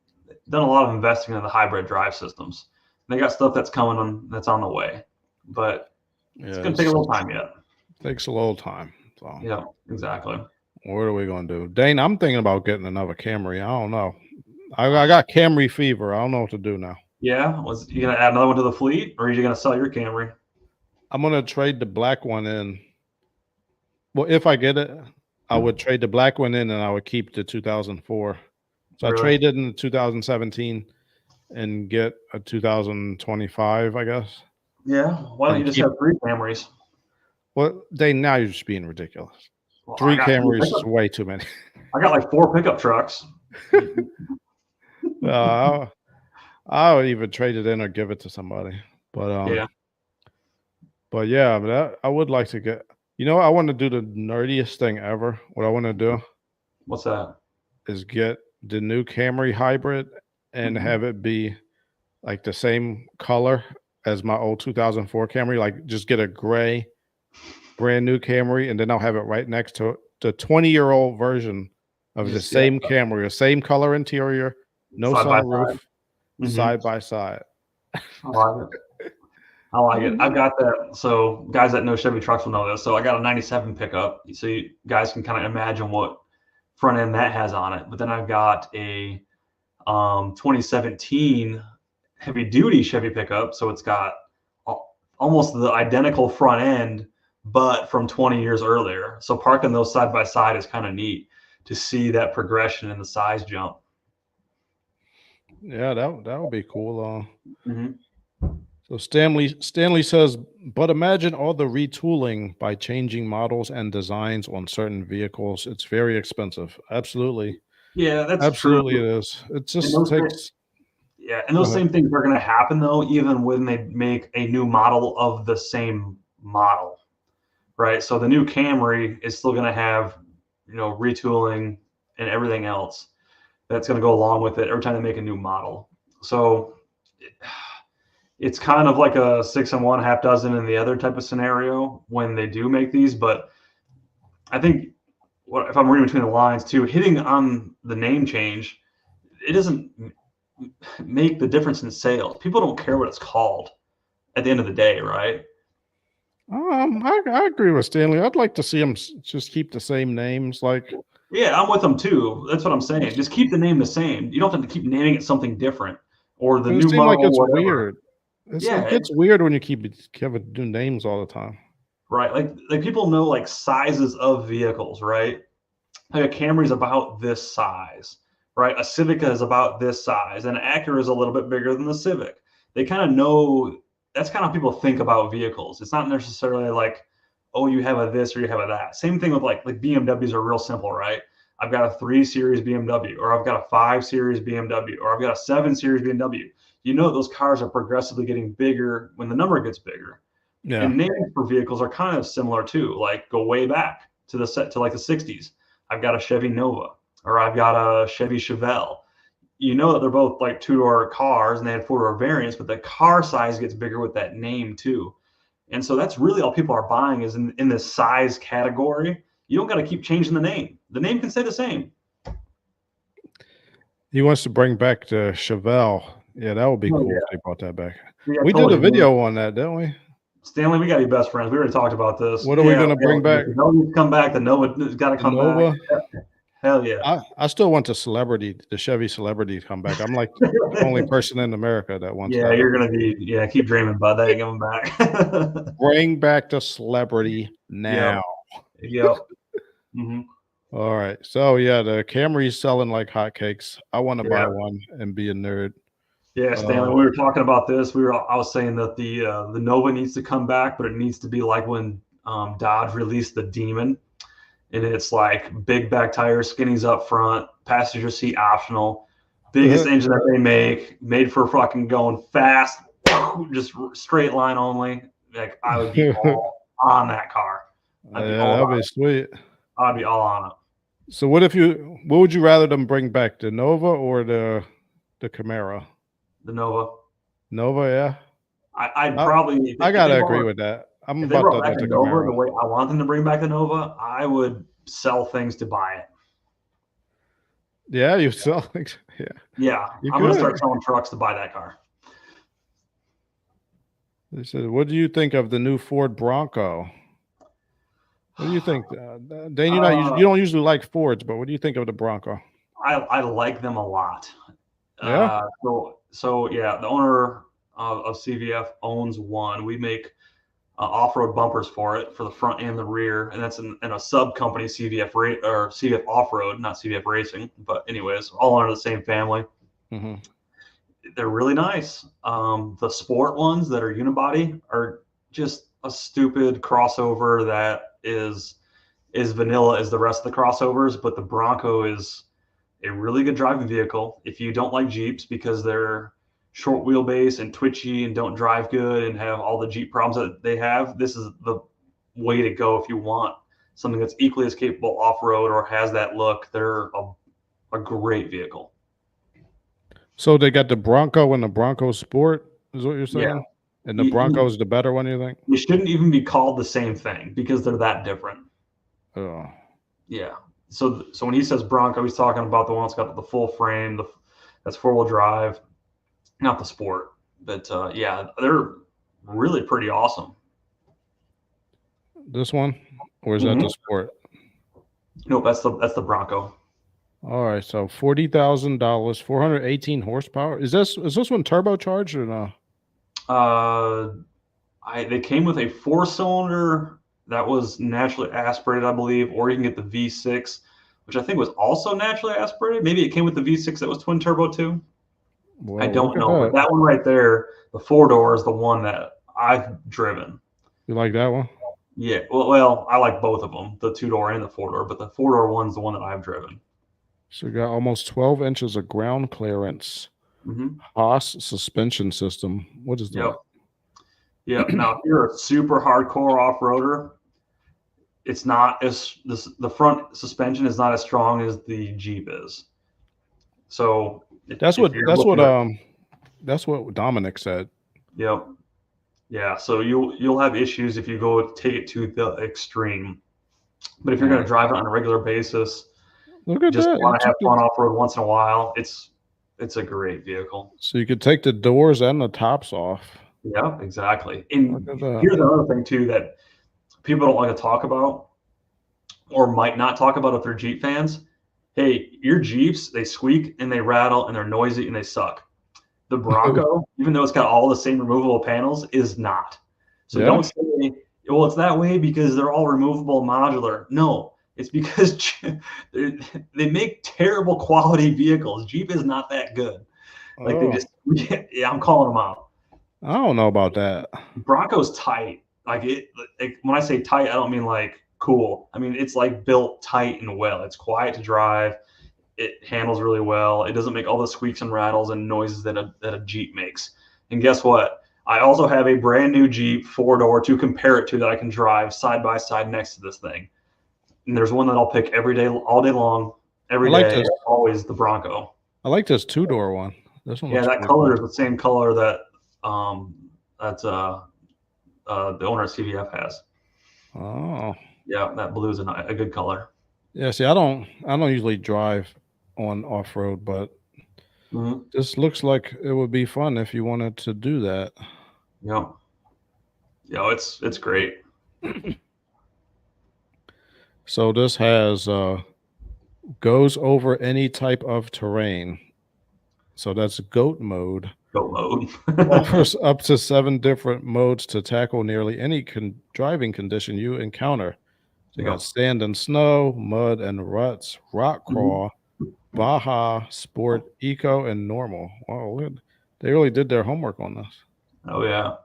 a lot of investing in the hybrid drive systems. They got stuff that's coming on that's on the way, but it's gonna take a little time yet. Takes a little time. So yeah, exactly. What are we gonna do, Dane? I'm thinking about getting another Camry. I don't know. I got Camry fever. I don't know what to do now. Yeah, was you gonna add another one to the fleet, or are you gonna sell your Camry? I'm gonna trade the black one in. Well, if I get it, I would trade the black one in, and I would keep the 2004. So I traded in the 2017 and get a 2025, I guess. Yeah. Why don't you just have 3 Camrys? Well, Dane, now you're just being ridiculous. Well, 3 Camrys is way too many. I got like 4 pickup trucks. I would even trade it in or give it to somebody. But I would like to get. You know, I want to do the nerdiest thing ever. What I want to do. What's that? Is get the new Camry hybrid and have it be like the same color as my old 2004 Camry. Like just get a gray, brand new Camry, and then I'll have it right next to the 20-year-old version of the same Camry, the same color interior, no sunroof, side by side. I like it. I like it. I've got that. So guys that know Chevy trucks will know this. So I got a 97 pickup. So you guys can kind of imagine what front end that has on it. But then I've got a 2017 heavy duty Chevy pickup. So it's got almost the identical front end, but from 20 years earlier. So parking those side by side is kind of neat to see that progression in the size jump. Yeah, that would be cool. So Stanley says, but imagine all the retooling by changing models and designs on certain vehicles. It's very expensive. Absolutely. Yeah, that's absolutely true. It is. It just takes. And those same things are going to happen though, even when they make a new model of the same model, right? So the new Camry is still going to have, retooling and everything else that's going to go along with it every time they make a new model. So it's kind of like a 6 in one, half dozen in the other type of scenario when they do make these. But I think if I'm reading between the lines too, hitting on the name change, it doesn't make the difference in sales. People don't care what it's called at the end of the day, right? I agree with Stanley. I'd like to see them just keep the same names. Yeah, I'm with them too. That's what I'm saying. Just keep the name the same. You don't have to keep naming it something different or the new model. Like it's weird. It gets weird when you keep having new names all the time. Right. Like people know like sizes of vehicles, right? Like a Camry is about this size, right? A Civica is about this size, and an Acura is a little bit bigger than the Civic. They kind of know. That's kind of how people think about vehicles. It's not necessarily like, oh, you have a this or you have a that. Same thing with like BMWs are real simple, right? I've got a 3 Series BMW, or I've got a 5 Series BMW, or I've got a 7 Series BMW. You know those cars are progressively getting bigger when the number gets bigger. Yeah. And names for vehicles are kind of similar too. Like go way back to the 60s. I've got a Chevy Nova, or I've got a Chevy Chevelle. You know that they're both like 2-door cars and they had 4-door variants, but the car size gets bigger with that name too. And so that's really all people are buying is in this size category. You don't got to keep changing the name. The name can stay the same. He wants to bring back the Chevelle. Yeah, that would be cool if they brought that back. Yeah, we did a video on that, didn't we? Stanley, we got to be best friends. We already talked about this. What are we going to bring back? The Nova come back. The Nova's got to come back. Hell yeah. I still want the Chevy Celebrity to come back. I'm like the only person in America that wants that. Yeah, you're going to be, keep dreaming, bud. That ain't coming back. Bring back the Celebrity now. Yep. All right. So, yeah, the Camry's selling like hotcakes. I want to buy one and be a nerd. Yeah, Stanley, we were talking about this. I was saying that the Nova needs to come back, but it needs to be like when Dodge released the Demon. And it's like big back tires, skinnies up front, passenger seat optional, biggest engine that they make, made for fucking going fast, just straight line only. like I would be all on that car. I'd be Yeah, all that'd on be it. sweet. I'd be all on it. So what would you rather them bring back, the Nova or the Camaro? The Nova. Nova, yeah. I'd I, probably I gotta agree with that. I'm if they about brought done back with a the Nova the Camaro. way I want them to bring back the Nova, I would sell things to buy it. Yeah, you sell yeah. Yeah, You I'm gonna could. start selling trucks to buy that car. They said, what do you think of the new Ford Bronco? What do you think? Dane, you don't usually like Fords, but what do you think of the Bronco? I like them a lot. Yeah. So yeah, the owner of CVF owns one. We make off-road bumpers for it for the front and the rear, and that's in a sub company, or CVF Off-Road, not CVF Racing. But anyways, all under the same family. Mm-hmm. They're really nice. The sport ones that are unibody are just a stupid crossover that is vanilla as the rest of the crossovers, but the Bronco is a really good driving vehicle. If you don't like Jeeps because they're short wheelbase and twitchy and don't drive good and have all the Jeep problems that they have, this is the way to go if you want something that's equally as capable off-road or has that look. They're a great vehicle. So they got the Bronco and the Bronco Sport, is what you're saying? Yeah. And the Bronco is the better one, you think? They shouldn't even be called the same thing because they're that different. Oh. Yeah. So when he says Bronco, he's talking about the one that's got the full frame, that's four-wheel drive, not the Sport. But yeah, they're really pretty awesome. This one? Or is that the Sport? Nope, that's the Bronco. All right, so $40,000, 418 horsepower. Is this one turbocharged or no? They came with a 4-cylinder that was naturally aspirated, I believe, or you can get the V6, which I think was also naturally aspirated. Maybe it came with the V6 that was twin turbo too. Well, I don't know, but that one right there, the 4-door, is the one that I've driven. You like that one? Yeah, well, I like both of them, the 2-door and the 4-door, but the 4-door one's the one that I've driven. So you got almost 12 inches of ground clearance. Mm-hmm. Haas suspension system. What is that? Yep. Now, if you're a super hardcore off-roader, it's not as the front suspension is not as strong as the Jeep is. So that's what Dominic said. Yep. Yeah. So you'll have issues if you go take it to the extreme. But if you're going to drive it on a regular basis, just want to have fun off-road once in a while, it's a great vehicle. So you could take the doors and the tops off. Yeah, exactly. And here's another thing too that people don't like to talk about, or might not talk about if they're Jeep fans. Hey, your Jeeps, they squeak and they rattle and they're noisy and they suck. The Bronco, even though it's got all the same removable panels, is not. So don't say, well, it's that way because they're all removable modular. No, it's because they make terrible quality vehicles. Jeep is not that good. Like yeah, I'm calling them out. I don't know about that. Bronco's tight. Like when I say tight, I don't mean like cool. I mean, it's like built tight and well. It's quiet to drive. It handles really well. It doesn't make all the squeaks and rattles and noises that a Jeep makes. And guess what? I also have a brand new Jeep 4-door to compare it to that I can drive side by side next to this thing. And there's one that I'll pick every day, all day long, every day. Always the Bronco. I like this 2-door one. This one. Yeah, that color is the same color that the owner of CVF has. Oh. Yeah, that blue is a good color. Yeah, see, I don't usually drive on off-road, but this looks like it would be fun if you wanted to do that. Yeah. Yeah, it's great. So this has goes over any type of terrain. So that's GOAT mode. GOAT mode. Offers up to 7 different modes to tackle nearly any driving condition you encounter. So you got sand and snow, mud and ruts, rock crawl, Baja, Sport, Eco, and Normal. Wow, they really did their homework on this. Oh yeah,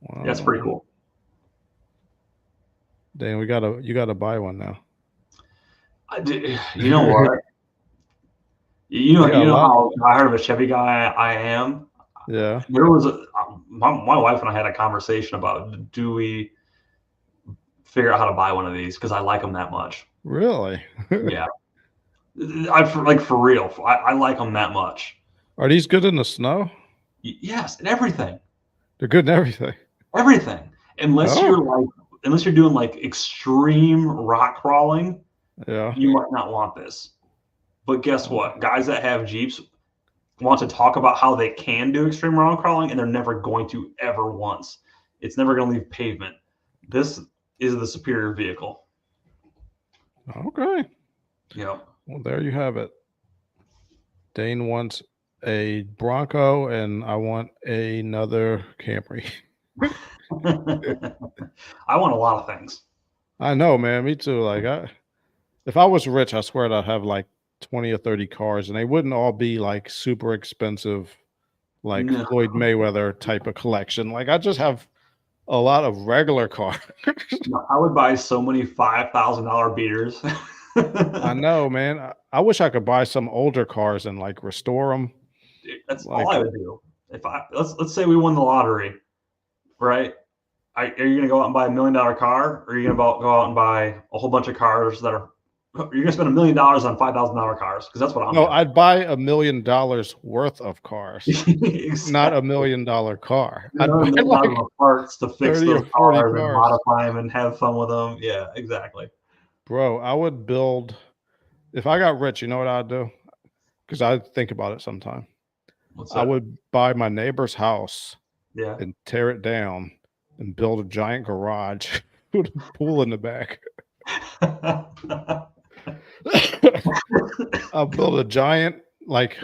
wow. That's pretty cool. Dang, you gotta buy one now. You know what? You know how tired of a Chevy guy I am. Yeah. There was my wife and I had a conversation about, do we figure out how to buy one of these, because I like them that much. Really? Yeah, like for real. I like them that much. Are these good in the snow? Yes, and everything, They're good in everything. everything. Unless Oh, you're doing like extreme rock crawling, yeah. you might not want this. But guess what? Guys that have Jeeps want to talk about how they can do extreme rock crawling, and they're never going to ever once. It's never going to leave pavement. This is the superior vehicle. Okay. Yep. Well, there you have it. Dane wants a Bronco, and I want another Camry. I want a lot of things. I know, man. Me too. If I was rich, I swear I'd have like 20 or 30 cars, and they wouldn't all be like super expensive, like No, Floyd Mayweather type of collection. Like I just have a lot of regular cars. no, I would buy so many $5,000 beaters. I know, man. I wish I could buy some older cars and like restore them. That's all Like, I would do. If let's say we won the lottery, right? Are you going to go out and buy $1 million car, or are you going to go out and buy a whole bunch of cars that are? You're going to spend $1 million on $5,000 cars, because that's what I'm no, doing. I'd buy $1 million worth of cars, not Exactly. $1 million car. You I'd know, buy $1 million like of parts to fix 30 or those 40 cars and cars. modify them and have fun with them. Yeah, exactly. Bro, I would build, if I got rich, you know what I'd do? Because I think about it sometime. What's I that? would buy my neighbor's house Yeah. and tear it down and build a giant garage with a pool in the back. I'll build a giant, like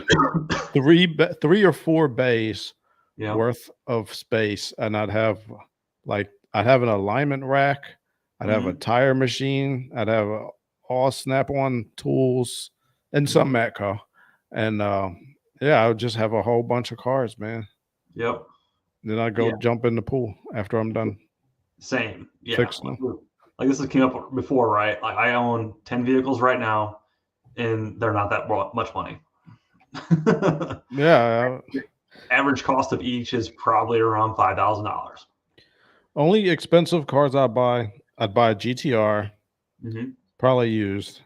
three or four bays Yeah. worth of space, and I'd have an alignment rack, I'd have a Mhm. tire machine, I'd have all snap-on tools and some Mhm. Matco, and yeah, I would just have a whole bunch of cars, man. Yep. Then I go Yeah. jump in the pool after I'm done Same. Yeah. fixing them. Like this has came up before, right? Like I own 10 vehicles right now, and they're not that much money. Yeah, Average cost of each is probably around $5,000. only expensive cars I'd buy a GTR, Mm-hmm. probably used,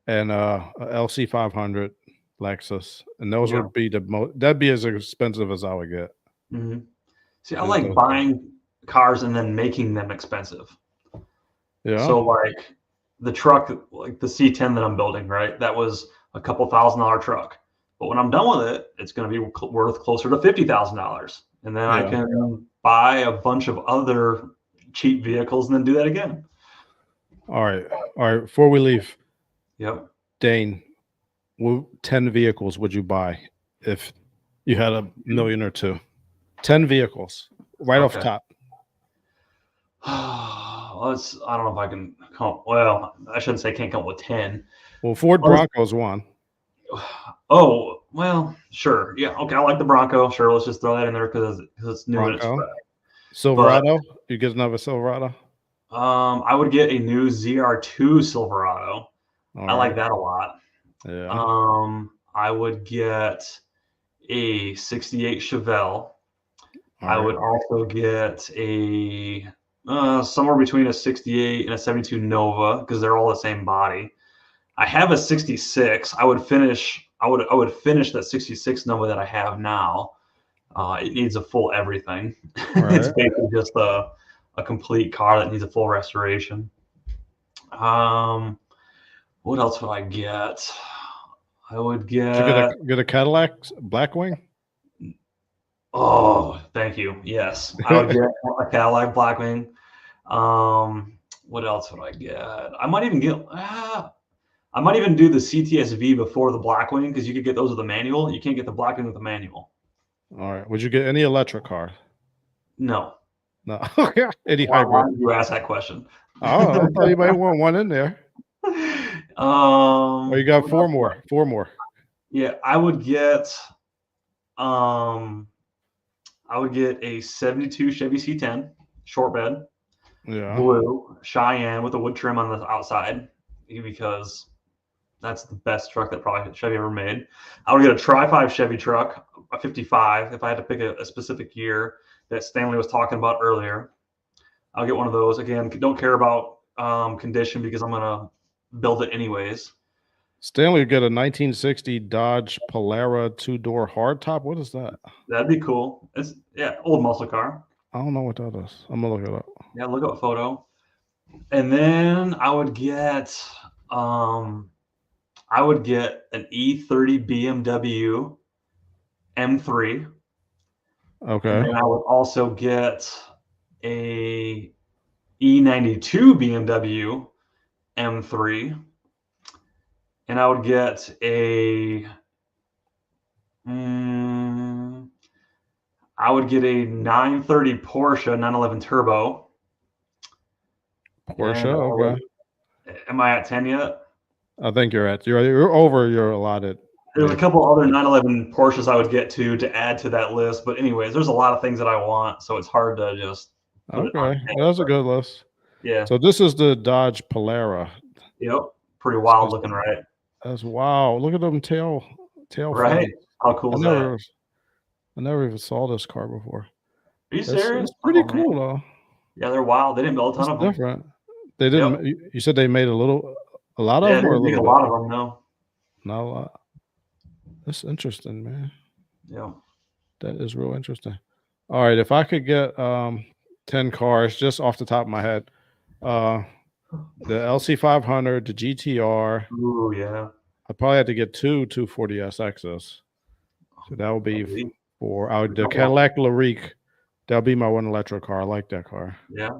and a LC 500 Lexus, and those Yeah. would be the most. That'd be as expensive as I would get. Mm-hmm. See, I Is like those two. buying cars and then making them expensive. Yeah, So like the truck, like the C10 that I'm building, right? That was a couple $1,000 truck. But when I'm done with it, it's going to be worth closer to $50,000. And then I yeah. can buy a bunch of other cheap vehicles and then do that again. All right, all right. Before we leave, Yep. Dane, 10 vehicles would you buy if you had a million or two? 10 vehicles, right off Okay. top. I don't know if I can come. Well, I shouldn't say can't come up with 10. Well, Ford Let's, Bronco's one. oh, well, sure. Yeah. Okay. I like the Bronco. Sure. Let's just throw that in there because it's new and it's Bronco, fresh. But Silverado. You get another Silverado. I would get a new ZR2 Silverado. All I like right. that a lot. Yeah. I would get a 68 Chevelle. All I right. would also get a somewhere between a 68 and a 72 Nova, because they're all the same body. I have a 66. I would finish that 66 Nova that I have now. It needs a full everything. All It's right. basically just a complete car that needs a full restoration. Um, what else would I get? I would Did you get. get a Cadillac Blackwing? Oh, thank you. Yes, I would get a Cadillac Blackwing. What else would I get? I might even get. I might even do the CTSV before the Blackwing, because you could get those with a manual. You can't get the Blackwing with a manual. All right. Would you get any electric car? No. No. Any Why hybrid? did you ask that question? Oh, I thought you might want one in there. Oh, you got What else? Four more. Yeah, um I would get a 72 Chevy C10 short bed, Yeah. blue, Cheyenne with a wood trim on the outside, because That's the best truck that probably Chevy ever made. I would get a Tri-5 Chevy truck, a 55, if I had to pick a specific year that Stanley was talking about earlier. I'll get one of those. Again, don't care about condition because I'm gonna build it anyways. Stanley would get a 1960 Dodge Polara 2-door hardtop. What is that? That'd be cool. It's old muscle car. I don't know what that is. I'm gonna look it up. Yeah, look up a photo. And then I would get an E30 BMW M3. Okay. And then I would also get a E92 BMW M3. And I would get a 930 Porsche 911 Turbo. Porsche. Okay. Am I at 10 yet? I think you're over your allotted. There's a couple other 911 Porsches I would get to add to that list. But anyways, there's a lot of things that I want, so it's hard to just put it on. That's a good list. Yeah. So this is the Dodge Polara. Yep. Pretty wild looking, right? That's wow. Look at them tail. Right. Fins. How cool is that? I never even saw this car before. Are you serious? It's pretty cool though. Yeah, they're wild. They didn't build a ton of them. Different. They didn't. Yep. You said they made a lot of them, or a lot of them. No, not a lot. That's interesting, man. Yeah, that is real interesting. All right, if I could get 10 cars just off the top of my head, the LC500, the GTR. Ooh, yeah. I probably had to get two 240SXs. So that would be the Cadillac LYRIQ. That'll be my one electric car. I like that car. Yeah.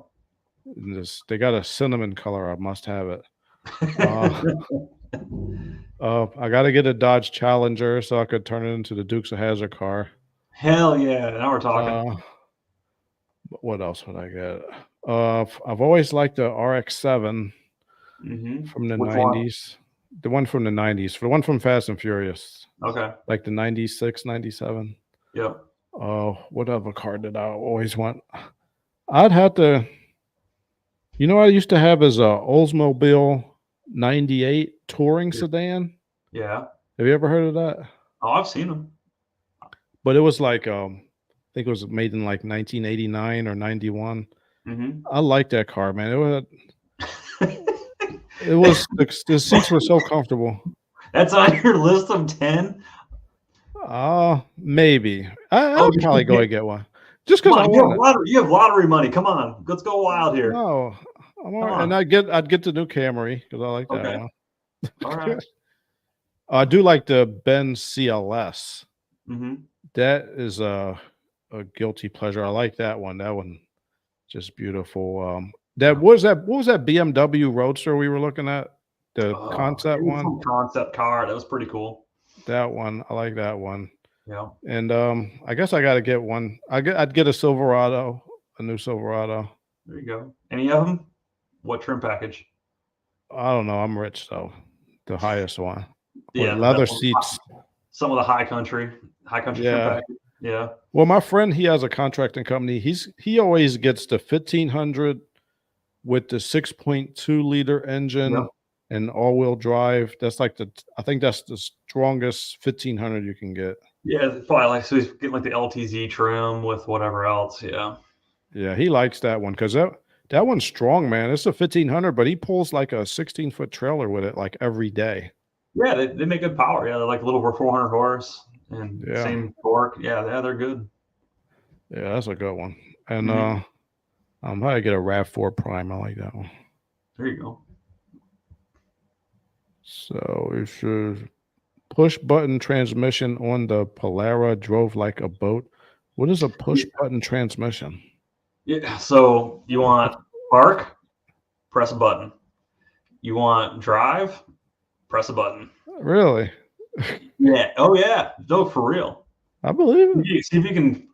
They got a cinnamon color. I must have it. I got to get a Dodge Challenger so I could turn it into the Dukes of Hazzard car. Hell yeah. Now we're talking. What else would I get? I've always liked the RX-7 from the 90s. The one from the 90s. The one from Fast and Furious. Okay. Like the 96, 97. Yep. What other car did I always want? I'd have to... You know what I used to have is a Oldsmobile 98 touring sedan. Yeah. Have you ever heard of that? Oh, I've seen them. But it was like, I think it was made in like 1989 or 91. I like that car, man. It was the seats were so comfortable. That's on your list of 10? Maybe. I'll probably go and get one. Just because I want you have lottery money. Come on, let's go wild here. No, and I'd get the new Camry because I like that one. All right. I do like the Benz CLS. That is a guilty pleasure. I like that one. That one, just beautiful. What was that BMW Roadster we were looking at? The concept one. Concept car. That was pretty cool. That one, I like that one. Yeah. And I guess I got to get one. I'd get a Silverado, a new Silverado. There you go. Any of them? What trim package? I don't know. I'm rich, so the highest one. Yeah. With leather seats. Some of the high country trim package. Yeah. Well, my friend, he has a contracting company. he always gets the 1500 with the 6.2 liter engine and all-wheel drive. That's like I think that's the strongest 1500 you can get. Yeah, it's probably so he's getting like the LTZ trim with whatever else. Yeah. Yeah, he likes that one because that one's strong, man. It's a 1500, but he pulls like a 16-foot trailer with it like every day. Yeah, they make good power. Yeah, they're like a little over 400 horse and same torque. Yeah, they're good. Yeah, that's a good one. And I'm going to get a RAV4 Prime. I like that one. There you go. So it should push button transmission on the Polara drove like a boat. What is a push button transmission? Yeah, so you want park, press a button. You want drive, press a button. Really? Yeah. Oh yeah. No, for real. I believe it. See if you can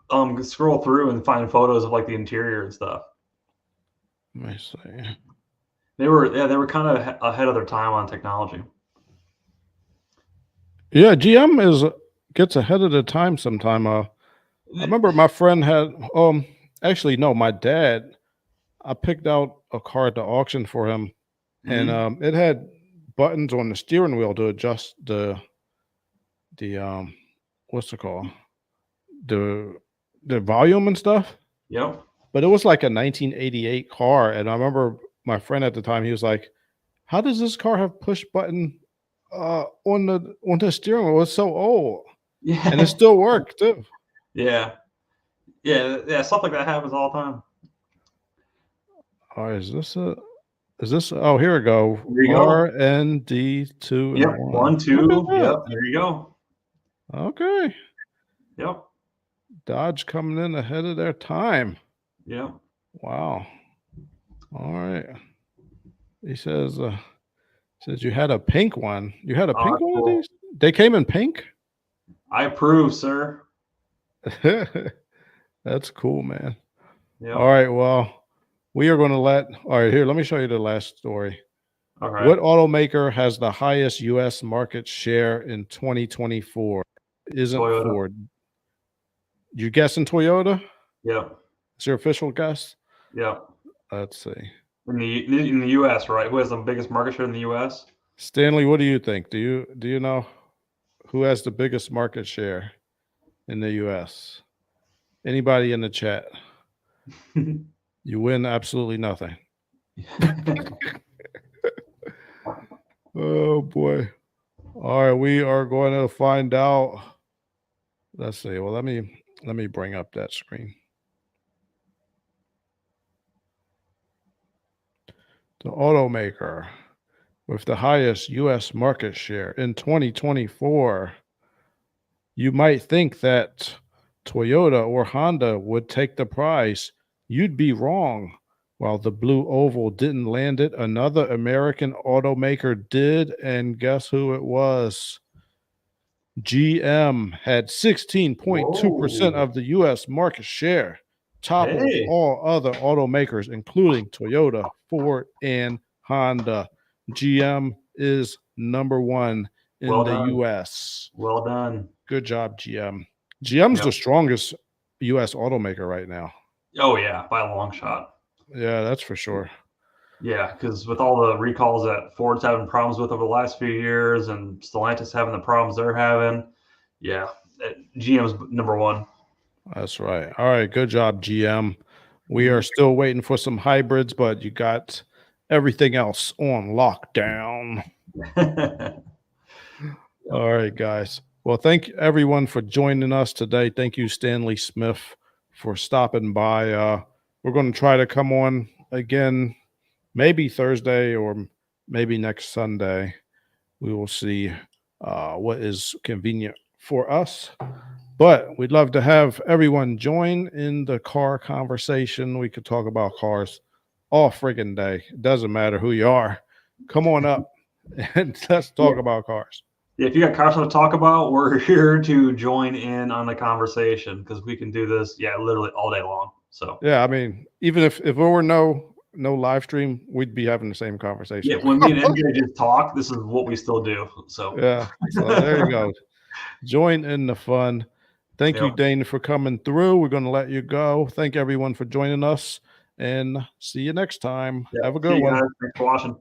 scroll through and find photos of like the interior and stuff. Let me see. They were kind of ahead of their time on technology. Yeah, GM gets ahead of the time sometime. I remember my friend had actually no, my dad. I picked out a car at the auction for him, and it had buttons on the steering wheel to adjust the what's it called, the volume and stuff. Yep. But it was like a 1988 car, and I remember my friend at the time. He was like, "How does this car have push button on the steering wheel? It's so old, Yeah. and it still worked too." Yeah. Yeah. Stuff like that happens all the time. All right, is this? Oh, here we go. There you go. RND 2 and Yep. 1. 1, 2. Look at Yep. that. There you go. Okay, Yep. Dodge coming in ahead of their time. Yep. Wow. All right. He says you had a pink one. You had a pink one Cool. of these? They came in pink? I approve, sir. That's cool, man. Yep. All right. Well, we are going to all right, here, let me show you the last story. Okay. What automaker has the highest U.S. market share in 2024? Isn't Toyota. Ford. You guessing Toyota? Yep. Is your official guess? Yep. Let's see. In the U.S., right? Who has the biggest market share in the U.S.? Stanley, what do you think? Do you know who has the biggest market share in the U.S.? Anybody in the chat? You win absolutely nothing. Oh boy. All right, we are going to find out. Let's see. Well, let me bring up that screen. The automaker with the highest U.S. market share in 2024. You might think that Toyota or Honda would take the prize. You'd be wrong. While the blue oval didn't land it, another American automaker did, and guess who it was? GM had 16.2% of the U.S. market share, toppled Hey. all other automakers, including Toyota, Ford, and Honda. GM is number one in Well the done. U.S. Well done. Good job, GM. GM's Yep. the strongest U.S. automaker right now. Oh, yeah, by a long shot. Yeah, that's for sure. Yeah, because with all the recalls that Ford's having problems with over the last few years and Stellantis having the problems they're having, yeah, GM's number one. That's right. All right, good job, GM. We are still waiting for some hybrids, but you got everything else on lockdown. All right, guys. Well, thank everyone for joining us today. Thank you, Stanley Smith, for stopping by. We're going to try to come on again, maybe Thursday or maybe next Sunday. We will see what is convenient for us. But we'd love to have everyone join in the car conversation. We could talk about cars all friggin' day. It doesn't matter who you are. Come on up and let's talk about cars. If you got cars to talk about, we're here to join in on the conversation because we can do this, literally all day long. So yeah, I mean, even if there were no live stream, we'd be having the same conversation. Yeah, when me and MJ just talk, this is what we still do. So yeah, so there you go. Join in the fun. Thank you, Dane, for coming through. We're going to let you go. Thank everyone for joining us, and see you next time. Have a good one. Guys. Thanks for watching.